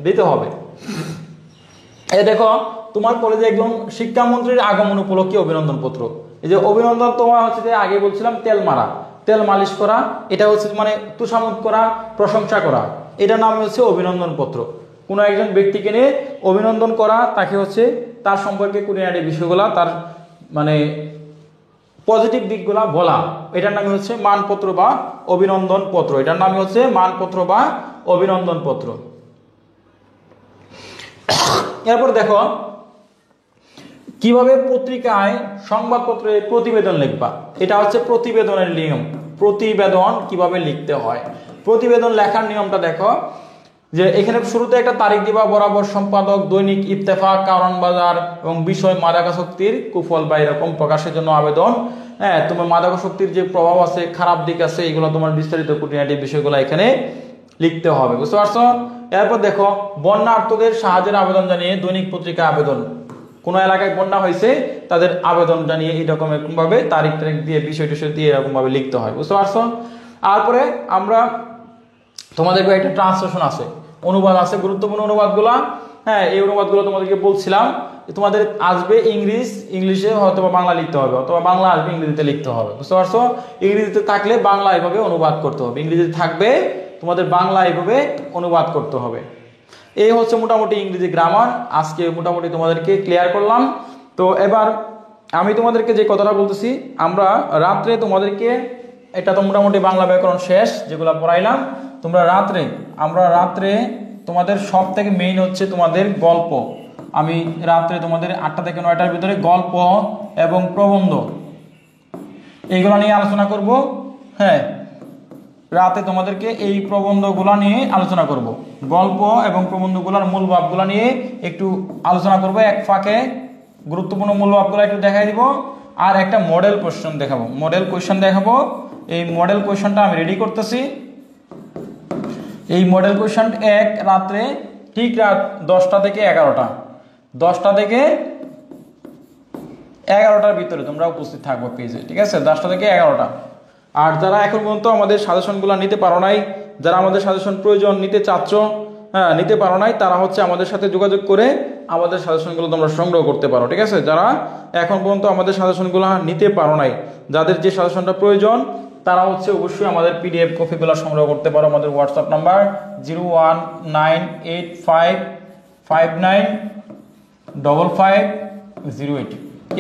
দিতে হবে। এই দেখো তোমার কলেজে একজন শিক্ষামন্ত্রীর আগমন উপলক্ষে অভিনন্দন পত্র। এই যে অভিনন্দন তোমার হচ্ছে যে আগে বলছিলাম তেল মারা, তেল মালিশ করা, এটা হচ্ছে মানে তুষামত করা, প্রশংসা করা, এটার নাম হচ্ছে অভিনন্দন পত্র। কোনো একজন ব্যক্তিকে নিয়ে অভিনন্দন করা, তাকে হচ্ছে তার সম্পর্কে খুঁটিনাটি বিষয়গুলা, তার মানে পজিটিভ দিকগুলা বলা, এটার নামই হচ্ছে মানপত্র বা অভিনন্দন পত্র। এটার নামই হচ্ছে মানপত্র বা অভিনন্দন পত্র। এরপর দেখো কিভাবে পত্রিকায় সংবাদপত্রে প্রতিবেদন লিখবা। এটা হচ্ছে প্রতিবেদনের নিয়ম। প্রতিবেদন কিভাবে লিখতে হয়, প্রতিবেদন লেখার নিয়মটা দেখো যে এখানে শুরুতে একটা তারিখ দিবা, বরাবর সম্পাদক, দৈনিক ইত্তেফাক, কারণ বাজার এবং বিষয় মাদকাসক্তির কুফল বা এরকম প্রকাশের জন্য আবেদন। হ্যাঁ, তোমার মাদকাসক্তির যে প্রভাব আছে, খারাপ দিক আছে, এগুলো তোমার বিস্তারিত খুঁটিনাটি বিষয়গুলো এখানে লিখতে হবে, বুঝতে পারছো? এরপর দেখো বন্যার্তদের সাহায্যের আবেদন জানিয়ে দৈনিক পত্রিকা আবেদন। কোনো এলাকায় বন্যা হয়েছে তাদের আবেদন জানিয়ে এইরকম এরকমভাবে তারিখ দিয়ে বিষয় টিষয় দিয়ে এরকমভাবে লিখতে হয়, বুঝতে পারছো? তারপরে আমরা তোমাদের একটা ট্রান্সলেশন আছে, অনুবাদ আছে, গুরুত্বপূর্ণ অনুবাদগুলা। হ্যাঁ, এই অনুবাদগুলো তোমাদেরকে বলছিলাম তোমাদের আসবে ইংলিশে হয়তো বাংলা লিখতে হবে, অথবা বাংলা আসবে ইংরেজিতে লিখতে হবে, বুঝতে পারছো? ইংরেজিতে থাকলে বাংলা এভাবে অনুবাদ করতে হবে, ইংরেজিতে থাকবে তোমাদের বাংলা এভাবে অনুবাদ করতে হবে। এই হচ্ছে মোটামুটি ইংরেজি গ্রামার। আজকে মোটামুটি তোমাদেরকে ক্লিয়ার করলাম। তো এবার আমি তোমাদেরকে যে কথাটা বলতেছি, আমরা রাত্রে তোমাদেরকে, এটা তো মোটামুটি বাংলা ব্যাকরণ শেষ যেগুলো পড়াইলাম, আমরা রাত্রে তোমাদের সব থেকে মেইন হচ্ছে তোমাদের গল্প। আমি রাত্রে তোমাদের 8টা থেকে 9টার ভিতরে গল্প এবং প্রবন্ধ এইগুলো নিয়ে আলোচনা করব। হ্যাঁ, রাতে তোমাদেরকে এই প্রবন্ধগুলো নিয়ে আলোচনা করব, গল্প এবং প্রবন্ধগুলোর মূল ভাবগুলো নিয়ে একটু আলোচনা করব। এক ফাঁকে গুরুত্বপূর্ণ মূল ভাবগুলো একটু দেখাই দিব, আর একটা মডেল কোয়েশ্চন দেখাবো, এই মডেল কোয়েশ্চনটা আমি রেডি করতেছি। এই মডেল কোয়েশ্চন এক রাত্রে ঠিক রাত 10টা থেকে 11টার ভিতরে তোমরা উপস্থিত থাকবো পেজে, ঠিক আছে? 10টা থেকে 11টা। আর যারা এখন পর্যন্ত আমাদের সাজেশনগুলো নিতে পারো নাই, যারা আমাদের সাজেশন প্রয়োজন নিতে চাচ্ছ, হ্যাঁ নিতে পারো নাই, তারা হচ্ছে আমাদের সাথে যোগাযোগ করে আমাদের সাজেশনগুলো তোমরা সংগ্রহ করতে পারো, ঠিক আছে? যারা এখন পর্যন্ত আমাদের সাজেশনগুলো নিতে পারো নাই, যাদের যে সাজেশনটা প্রয়োজন, তারা হচ্ছে অবশ্যই আমাদের পিডিএফ কপিগুলো সংগ্রহ করতে পারো। আমাদের হোয়াটসঅ্যাপ নাম্বার 0198595508,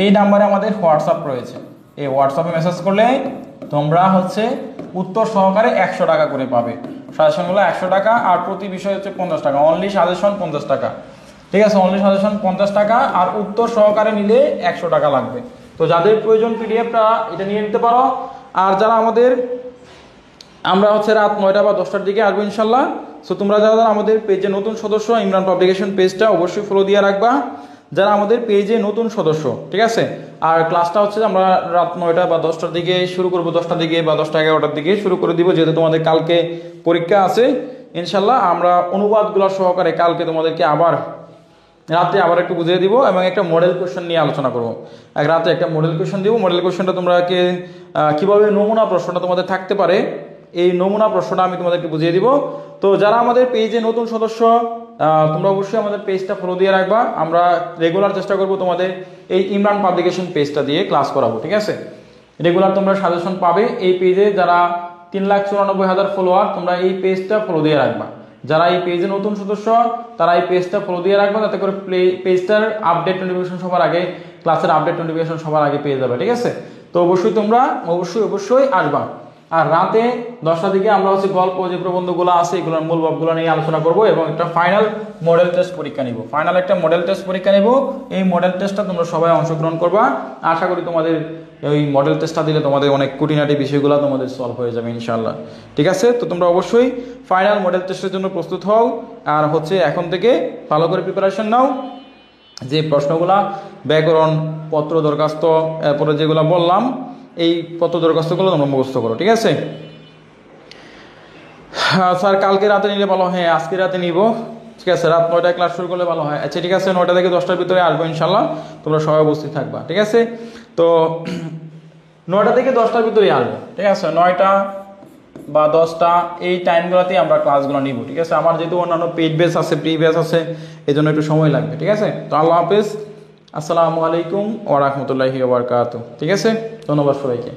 এই নাম্বারে আমাদের হোয়াটসঅ্যাপ রয়েছে। এই হোয়াটসঅ্যাপে মেসেজ করলে তোমরা হচ্ছে উত্তর সহকারে 100 টাকা করে পাবে। সাজেশনগুলো 100 টাকা, আর প্রতি বিষয় হচ্ছে 50 টাকা। অনলি সাজেশন 50 টাকা, ঠিক আছে? অনলি সাজেশন 50 টাকা, আর উত্তর সহকারে নিলে 100 টাকা লাগবে। তো যাদের প্রয়োজন পিডিএফটা এটা নিয়ে নিতে পারো। আর যারা আমরা হচ্ছে রাত 9টা বা 10টার দিকে আসবো ইনশাল্লাহ। সো তোমরা যারা আমাদের পেজে নতুন সদস্য, ইমরান পাবলিকেশন পেজটা অবশ্যই ফলো দিয়ে রাখবা, যারা আমাদের পেজে নতুন সদস্য, ঠিক আছে? আর ক্লাসটা হচ্ছে আমরা রাত 9টা বা 10টার দিকে শুরু করবো, 10টার দিকে বা 10টা 11টার দিকে শুরু করে দিব, যেহেতু তোমাদের কালকে পরীক্ষা আছে। ইনশাল্লাহ আমরা অনুবাদগুলো সহকারে কালকে তোমাদেরকে রাতে আবার একটু বুঝিয়ে দিব, এবং একটা মডেল কোয়েশ্চেন নিয়ে আলোচনা করবো। রাতে একটা মডেল কোয়েশ্চেন দিব। মডেল কোয়েশ্চেনটা তোমরাকে কিভাবে নমুনা প্রশ্নটা তোমাদের থাকতে পারে, এই নমুনা প্রশ্নটা আমি তোমাদেরকে বুঝিয়ে দিব। তো যারা আমাদের পেজে নতুন সদস্য, তোমরা অবশ্যই আমাদের পেজটা ফলো দিয়ে রাখবা। আমরা রেগুলার চেষ্টা করব তোমাদের এই ইমরান পাবলিকেশন পেজটা দিয়ে ক্লাস করাবো, ঠিক আছে? রেগুলার তোমরা সাজেশন পাবে এই পেজে। যারা 3,94,000 ফলোয়ার, তোমরা এই পেজটা ফলো দিয়ে রাখবা। যারা এই পেজে নতুন সদস্য, তারা এই পেজটা ফলো দিয়ে রাখবা, যাতে করে পেজটার আপডেট নোটিফিকেশন সবার আগে, ক্লাসের আপডেট নোটিফিকেশন সবার আগে পেয়ে যাবে, ঠিক আছে? তো অবশ্যই তোমরা অবশ্যই আসবা। আর রাতে 10টার দিকে আমরা হচ্ছে গল্প যে প্রবন্ধগুলো আছে এগুলোর মূল ভাবগুলো নিয়ে আলোচনা করব, এবং একটা ফাইনাল মডেল টেস্ট পরীক্ষা নিব। এই মডেল টেস্টটা তোমরা সবাই অংশগ্রহণ করবা। আশা করি তোমাদের ওই মডেল টেস্টটা দিলে তোমাদের অনেক খুঁটিনাটি বিষয়গুলো তোমাদের সলভ হয়ে যাবে ইনশাআল্লাহ, ঠিক আছে? তো তোমরা অবশ্যই ফাইনাল মডেল টেস্টের জন্য প্রস্তুত হও, আর হচ্ছে এখন থেকে ভালো করে প্রিপারেশন নাও। যে প্রশ্নগুলা ব্যাকরণ, পত্র দরখাস্ত, এরপরে যেগুলো বললাম, এই পত্র দরখাস্তগুলো তোমরা মুখস্থ করো, ঠিক আছে? স্যার কালকে রাতে নিলে ভালো। হ্যাঁ, আজকে রাতে নিব, ঠিক আছে? রাত 9টায় ক্লাস শুরু করলে ভালো হয়। আচ্ছা, ঠিক আছে, 9টা থেকে 10টার ভিতরে আসবো ইনশাল্লাহ, তোমরা সবাই উপস্থিত থাকবা, ঠিক আছে? তো 9টা থেকে 10টার ভিতরে আসবো, ঠিক আছে? 9টা বা 10টা এই টাইমগুলোতেই আমরা ক্লাসগুলো নিব, ঠিক আছে। আমার যেহেতু অন্যান্য পেইড বেস আছে, প্রি বেস আছে, এই জন্য একটু সময় লাগবে, ঠিক আছে। তো আল্লাহ হাফেজ, আসসালামু আলাইকুম ওয়া রাহমাতুল্লাহি ওয়া বারাকাতুহু, ঠিক আছে। ধন্যবাদ সবাইকে।